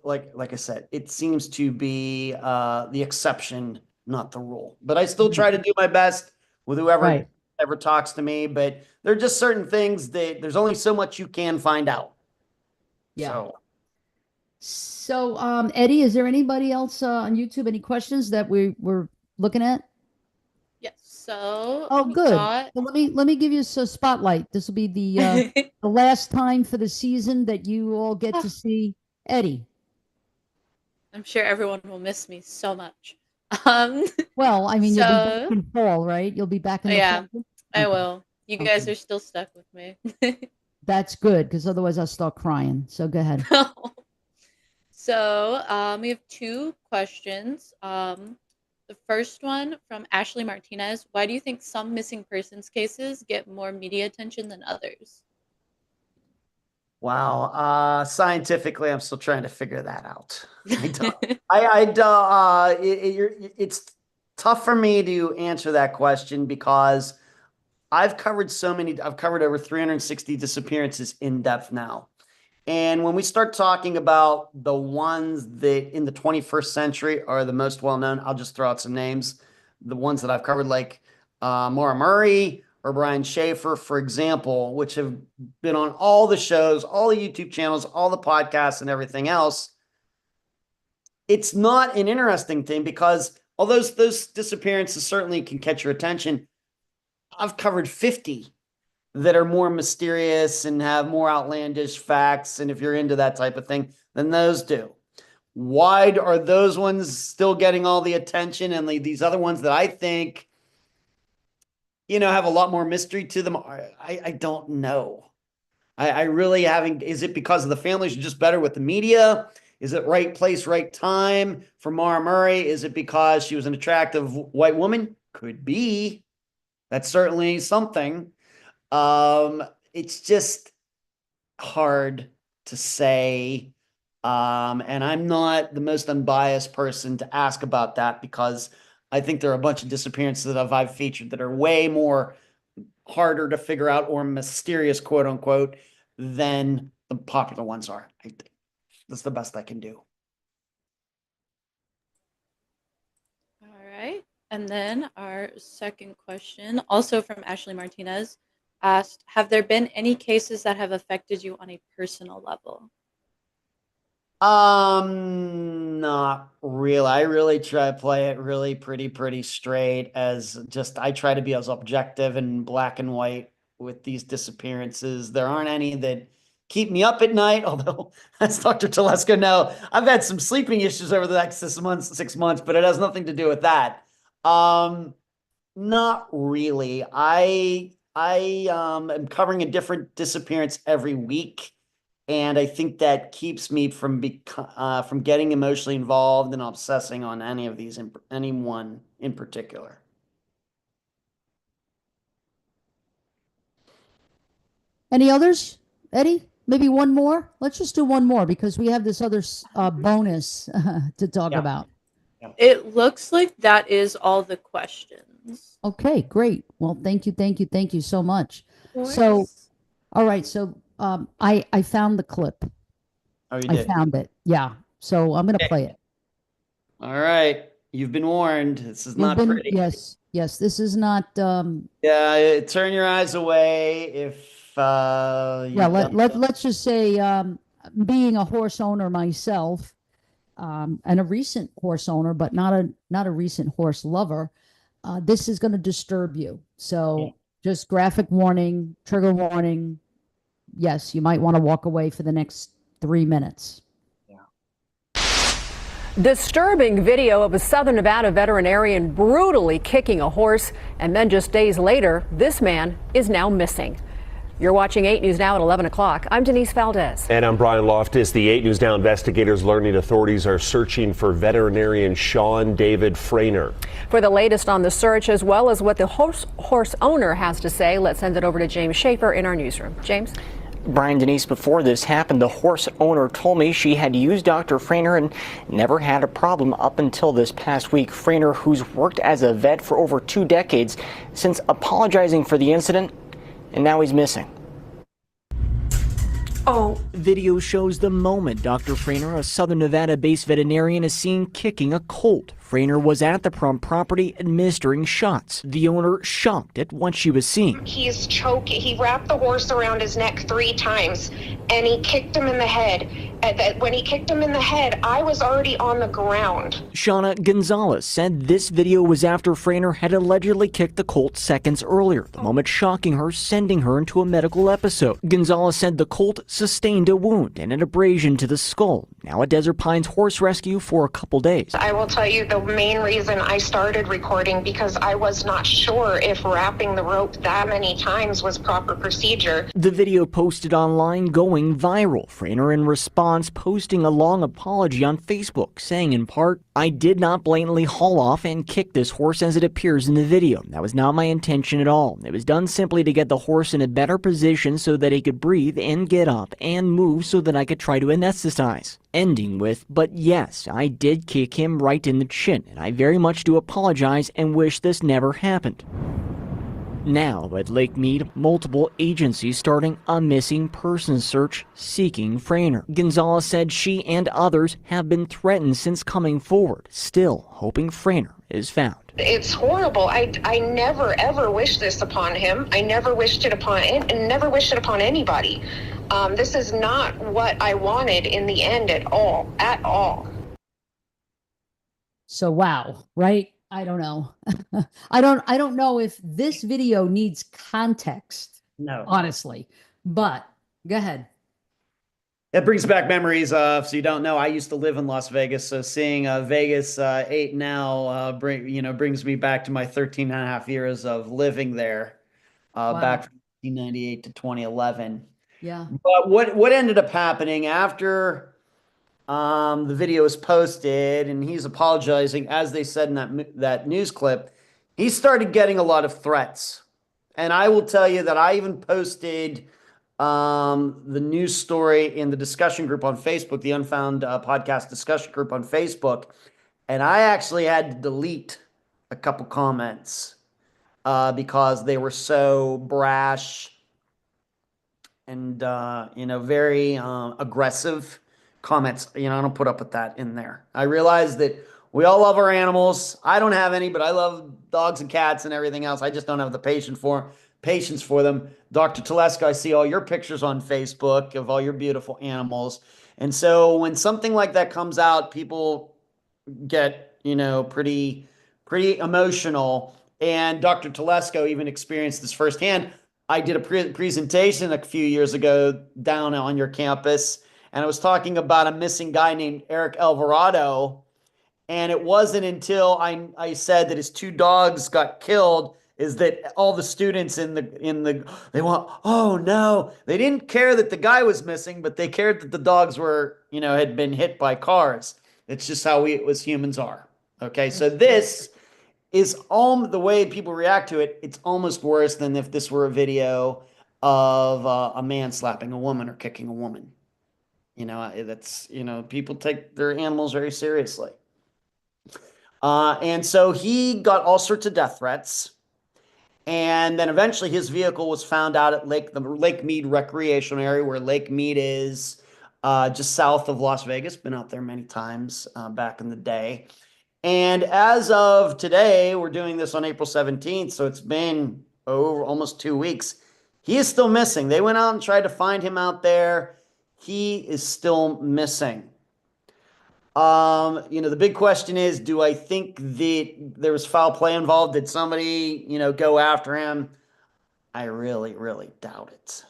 like I said, it seems to be the exception, not the rule. But I still try to do my best with whoever ever talks to me. But there are just certain things that there's only so much you can find out. Yeah. So Eddie, is there anybody else on YouTube? Any questions that we're looking at? Yes. So good. Well, let me give you a spotlight. This will be the the last time for the season that you all get to see Eddie. I'm sure everyone will miss me so much. Well, I mean, you'll be back in fall, right? You'll be back in the fall? I will. You guys are still stuck with me. That's good, because otherwise I'll start crying. So go ahead. So we have two questions. The first one from Ashley Martinez. Why do you think some missing persons cases get more media attention than others? Wow. Scientifically, I'm still trying to figure that out. It's tough for me to answer that question because I've covered over 360 disappearances in depth now. And when we start talking about the ones that in the 21st century are the most well-known, I'll just throw out some names. The ones that I've covered, like Maura Murray or Brian Schaefer, for example, which have been on all the shows, all the YouTube channels, all the podcasts and everything else. It's not an interesting thing because although those disappearances certainly can catch your attention, I've covered 50 that are more mysterious and have more outlandish facts. And if you're into that type of thing, then those do. Why are those ones still getting all the attention? And these other ones that I think, have a lot more mystery to them, I don't know. I really haven't. Is it because of the families are just better with the media? Is it right place, right time for Mara Murray? Is it because she was an attractive white woman? Could be. That's certainly something. It's just hard to say. And I'm not the most unbiased person to ask about that because I think there are a bunch of disappearances that I've featured that are way more harder to figure out or mysterious, quote unquote, than the popular ones are. I think that's the best I can do. All right. And then our second question, also from Ashley Martinez, asked, have there been any cases that have affected you on a personal level? Not really. I really try to play it really pretty straight as just, I try to be as objective and black and white with these disappearances. There aren't any that keep me up at night, although as Dr. Telesco know, I've had some sleeping issues over the next 6 months, but it has nothing to do with that. Not really. I am covering a different disappearance every week. And I think that keeps me from getting emotionally involved and obsessing on any of these, anyone in particular. Any others, Eddie? Maybe one more? Let's just do one more because we have this other bonus to talk about. It looks like that is all the questions. Okay, great. Well, thank you so much. So, all right. So, I found the clip. Oh, you I did? found it. Yeah. So I'm going to play it. All right. You've been warned. This is not pretty. Yes. This is not. Yeah. Turn your eyes away if. Yeah. Let's just say, being a horse owner myself, and a recent horse owner, but not a recent horse lover, this is going to disturb you. So just graphic warning, trigger warning. Yes, you might want to walk away for the next 3 minutes. Disturbing video of a Southern Nevada veterinarian brutally kicking a horse, and then just days later, this man is now missing. You're watching 8 News Now at 11 o'clock. I'm Denise Valdez. And I'm Brian Loftus. The 8 News Now investigators learning authorities are searching for veterinarian Sean David Frainer. For the latest on the search, as well as what the horse owner has to say, let's send it over to James Schaefer in our newsroom. James? Brian, Denise, before this happened, the horse owner told me she had used Dr. Frainer and never had a problem up until this past week. Frainer, who's worked as a vet for over 2 decades, since apologizing for the incident, and now he's missing. Video shows the moment Dr. Frainer, a Southern Nevada-based veterinarian, is seen kicking a colt. Frainer was at the property administering shots. The owner shocked at what she was seeing. He's choking. He wrapped the horse around his neck 3 times, and he kicked him in the head. When he kicked him in the head, I was already on the ground. Shauna Gonzalez said this video was after Frainer had allegedly kicked the colt seconds earlier, the moment shocking her, sending her into a medical episode. Gonzalez said the colt sustained a wound and an abrasion to the skull. Now at Desert Pines Horse Rescue for a couple days. I will tell you the main reason I started recording because I was not sure if wrapping the rope that many times was proper procedure. The video posted online going viral. Frainer in response posting a long apology on Facebook, saying in part, "I did not blatantly haul off and kick this horse as it appears in the video. That was not my intention at all. It was done simply to get the horse in a better position so that he could breathe and get up and move so that I could try to anesthetize." Ending with, "But yes, I did kick him right in the chin, and I very much do apologize and wish this never happened." Now, at Lake Mead, multiple agencies starting a missing persons search seeking Frainer. Gonzalez said she and others have been threatened since coming forward, still hoping Frainer is found. It's horrible. I never ever wished this upon him. I never wished it upon and never wished it upon anybody. This is not what I wanted in the end at all. So wow, right? I don't know. I don't know if this video needs context. No. Honestly. But go ahead. It brings back memories of, so you don't know, I used to live in Las Vegas, so seeing Vegas 8 now brings me back to my 13 and a half years of living there, back from 1998 to 2011. Yeah. But what ended up happening after the video was posted and he's apologizing, as they said in that news clip, he started getting a lot of threats. And I will tell you that I even posted the news story in the discussion group on Facebook, the Unfound podcast discussion group on Facebook. And I actually had to delete a couple comments because they were so brash and, very aggressive comments. I don't put up with that in there. I realize that we all love our animals. I don't have any, but I love dogs and cats and everything else. I just don't have the patience for them. Dr. Telesco, I see all your pictures on Facebook of all your beautiful animals. And so when something like that comes out, people get, pretty emotional. And Dr. Telesco even experienced this firsthand. I did a presentation a few years ago down on your campus, and I was talking about a missing guy named Eric Alvarado. And it wasn't until I said that his 2 dogs got killed is that all the students they went, oh no, they didn't care that the guy was missing, but they cared that the dogs were, had been hit by cars. It's just how we as humans are. Okay. So this is all the way people react to it. It's almost worse than if this were a video of a man slapping a woman or kicking a woman. That's, people take their animals very seriously. And so he got all sorts of death threats. And then eventually his vehicle was found out at the Lake Mead recreational area, where Lake Mead is just south of Las Vegas. Been out there many times back in the day. And as of today, we're doing this on April 17th, so it's been over almost 2 weeks. He is still missing. They went out and tried to find him out there. He is still missing. The big question is, do I think that there was foul play involved? Did somebody, go after him? I really, really doubt it.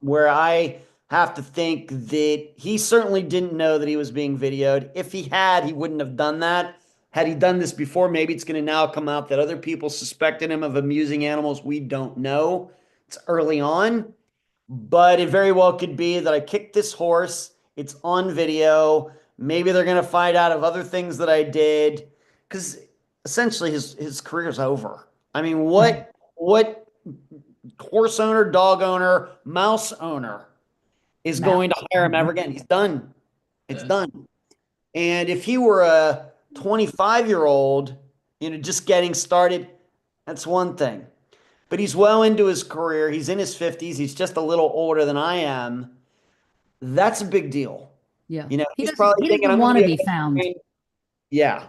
Where I have to think that he certainly didn't know that he was being videoed. If he had, he wouldn't have done that. Had he done this before, maybe it's going to now come out that other people suspected him of abusing animals. We don't know. It's early on, but it very well could be that I kicked this horse. It's on video. Maybe they're going to find out of other things that I did, because essentially his career's over. I mean, what horse owner, dog owner, mouse owner is going to hire him ever again? He's done. It's done. And if he were a 25-year-old, just getting started, that's one thing. But he's well into his career. He's in his 50s. He's just a little older than I am. That's a big deal. Yeah. He's probably thinking, I'm want going to be found. Yeah.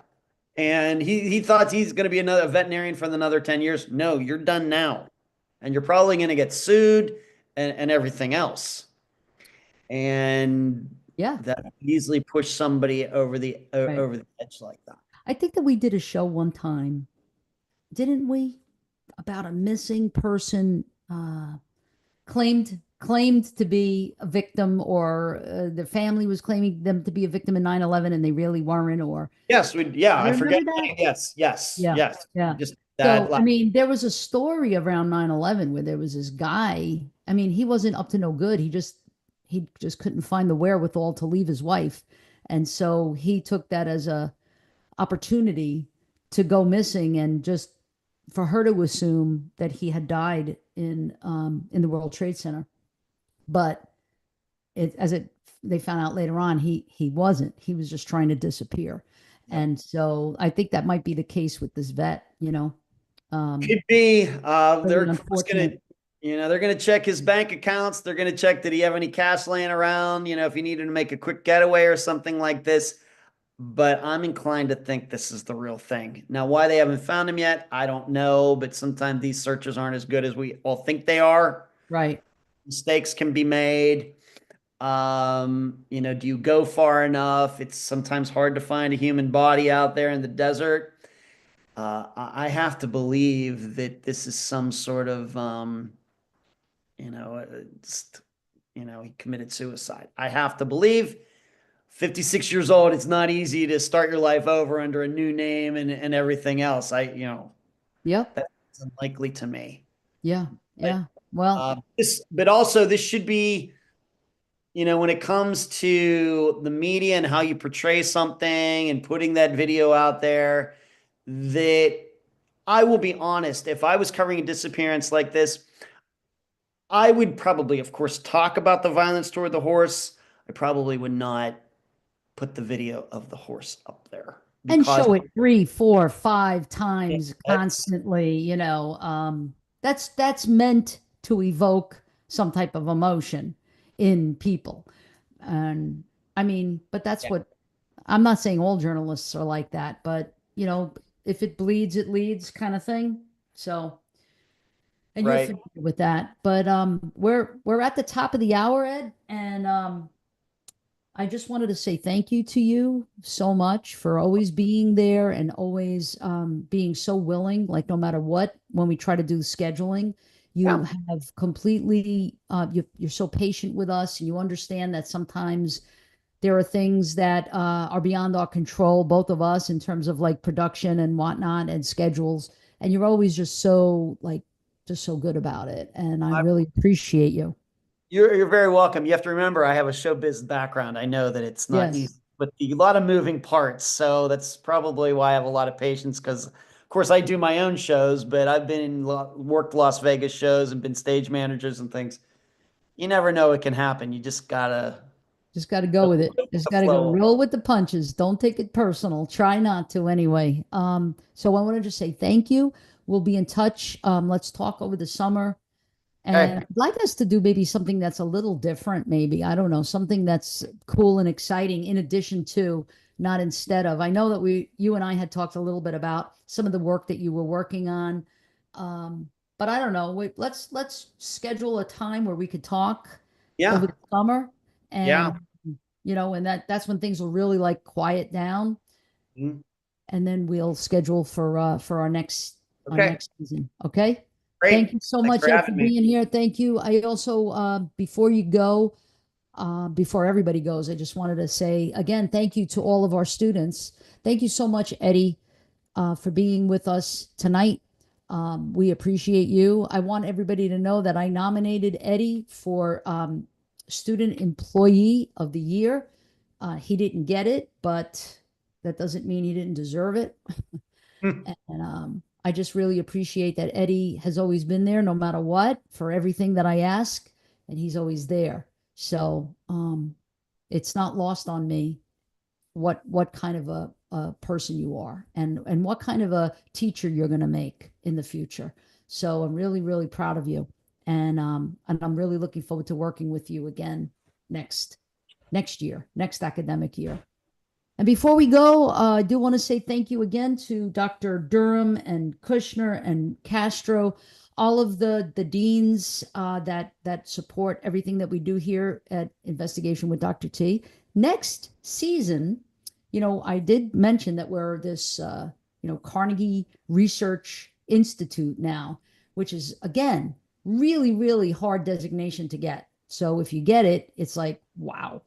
And he thought he's going to be a veterinarian for another 10 years. No, you're done now. And you're probably going to get sued and everything else. And that easily push somebody over the edge like that. I think that we did a show one time, didn't we, about a missing person claimed to be a victim, or the family was claiming them to be a victim in 9/11 and they really weren't, or yes, I forget that. Yes. Just that. So, I mean, there was a story around 9/11 where there was this guy. I mean, he wasn't up to no good. He just couldn't find the wherewithal to leave his wife, and so he took that as a opportunity to go missing, and just for her to assume that he had died in the World Trade Center. But they found out later on, he wasn't. He was just trying to disappear. And so I think that might be the case with this vet, Could be. They're going to check his bank accounts. They're going to check, did he have any cash laying around, if he needed to make a quick getaway or something like this. But I'm inclined to think this is the real thing. Now, why they haven't found him yet, I don't know. But sometimes these searches aren't as good as we all think they are. Right. Mistakes can be made. Do you go far enough? It's sometimes hard to find a human body out there in the desert. I have to believe that this is some sort of, he committed suicide. I have to believe. 56 years old, it's not easy to start your life over under a new name and everything else. Yep. That's unlikely to me. Yeah. Yeah. Well, But also this should be, when it comes to the media and how you portray something and putting that video out there, that I will be honest, if I was covering a disappearance like this, I would probably, of course, talk about the violence toward the horse. I probably would not put the video of the horse up there. And show it 3, 4, 5 times constantly, that's meant to evoke some type of emotion in people. And I mean, but that's what, I'm not saying all journalists are like that, but if it bleeds, it leads kind of thing. So, and you're familiar with that, but we're at the top of the hour, Ed, and I just wanted to say thank you to you so much for always being there and always being so willing, like no matter what, when we try to do scheduling, you have completely, you're so patient with us, and you understand that sometimes there are things that are beyond our control, both of us, in terms of like production and whatnot and schedules. And you're always just so good about it. And I really appreciate you. You're very welcome. You have to remember, I have a showbiz background. I know that it's not easy, but a lot of moving parts. So that's probably why I have a lot of patience, because, of course, I do my own shows, but I've worked Las Vegas shows and been stage managers and things. You never know what can happen. You just gotta go with it. Just gotta go roll with the punches. Don't take it personal. Try not to anyway. So I want to just say thank you. We'll be in touch. Let's talk over the summer. And I'd like us to do maybe something that's a little different, maybe. I don't know, something that's cool and exciting in addition to, not instead of. I know that you and I had talked a little bit about some of the work that you were working on. But I don't know. Let's schedule a time where we could talk over the summer. And, and that's when things will really like quiet down. Mm-hmm. And then we'll schedule for our next season. Okay. Great. Thank you so much, Ed, for being here. Thank you. I also, before you go, before everybody goes, I just wanted to say again, thank you to all of our students. Thank you so much, Eddie, for being with us tonight. We appreciate you. I want everybody to know that I nominated Eddie for Student Employee of the Year. He didn't get it, but that doesn't mean he didn't deserve it. And I just really appreciate that Eddie has always been there, no matter what, for everything that I ask, and he's always there. So it's not lost on me what kind of a person you are, and what kind of a teacher you're going to make in the future. So I'm really, really proud of you, and I'm really looking forward to working with you again next year, next academic year. And before we go, I do want to say thank you again to Dr. Durham and Kushner and Castro, all of the deans that support everything that we do here at Investigation with Dr. T. Next season, I did mention that we're this, Carnegie Research Institute now, which is, again, really, really hard designation to get. So if you get it, it's like, wow.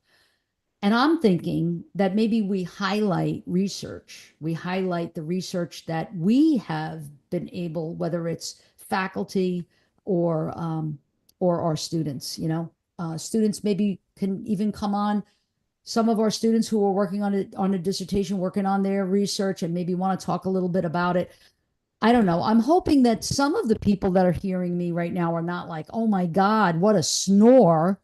And I'm thinking that maybe we highlight research. We highlight the research that we have been able, whether it's faculty or our students. Students maybe can even come on. Some of our students who are working on a dissertation, working on their research, and maybe want to talk a little bit about it. I don't know. I'm hoping that some of the people that are hearing me right now are not like, oh my God, what a snore.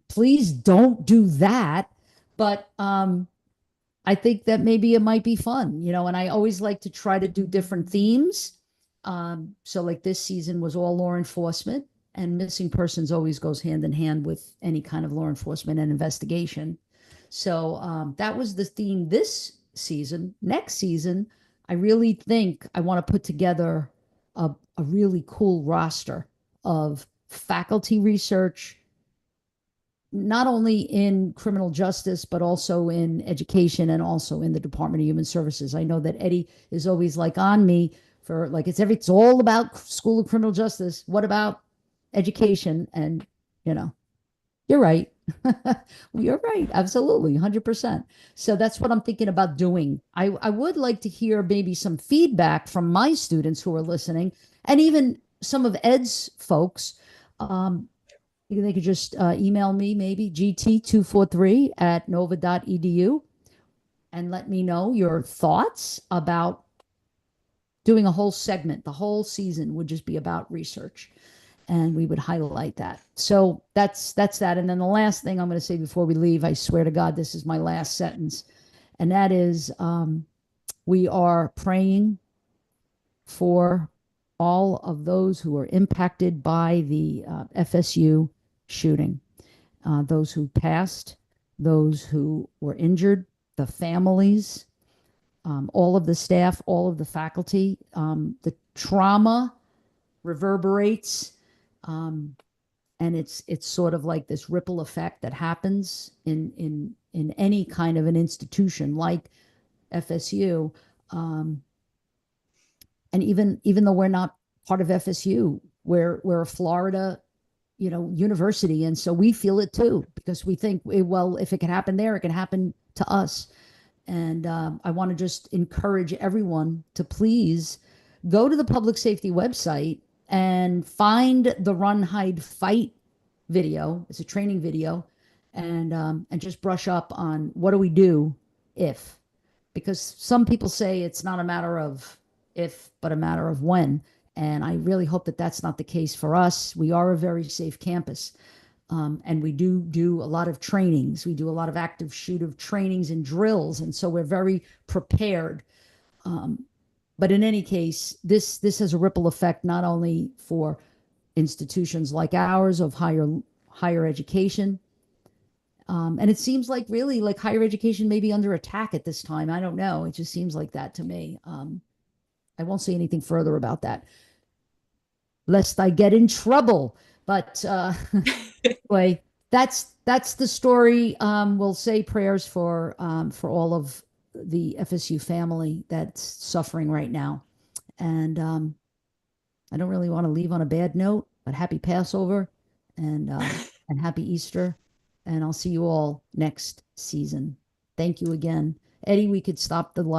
Please don't do that. But I think that maybe it might be fun, and I always like to try to do different themes. So like this season was all law enforcement, and missing persons always goes hand in hand with any kind of law enforcement and investigation. So that was the theme this season. Next season, I really think I want to put together a really cool roster of faculty research, not only in criminal justice, but also in education and also in the Department of Human Services. I know that Eddie is always like on me for like, it's all about School of Criminal Justice. What about education? And, you're right. You're right. Absolutely. 100%. So that's what I'm thinking about doing. I would like to hear maybe some feedback from my students who are listening, and even some of Ed's folks, they could just email me, maybe gt243@nova.edu, and let me know your thoughts about doing a whole segment. The whole season would just be about research, and we would highlight that. So that's that. And then the last thing I'm going to say before we leave, I swear to God, this is my last sentence, and that is, we are praying for all of those who are impacted by the FSU shooting, those who passed, those who were injured, the families, all of the staff, all of the faculty. The trauma reverberates, and it's sort of like this ripple effect that happens in any kind of an institution like FSU. And even though we're not part of FSU, we're a Florida, university, and so we feel it too, because we think, well, if it can happen there, it can happen to us. And I want to just encourage everyone to please go to the public safety website and find the Run, Hide, Fight video. It's a training video, and just brush up on what do we do if, because some people say it's not a matter of if, but a matter of when. And I really hope that that's not the case for us. We are a very safe campus. And we do a lot of trainings. We do a lot of active shooter trainings and drills. And so we're very prepared. But in any case, this has a ripple effect, not only for institutions like ours of higher education. And it seems like really like higher education may be under attack at this time. I don't know. It just seems like that to me. I won't say anything further about that, lest I get in trouble. But anyway, that's the story. We'll say prayers for all of the FSU family that's suffering right now. And I don't really want to leave on a bad note, but happy Passover and happy Easter. And I'll see you all next season. Thank you again. Eddie, we could stop the live.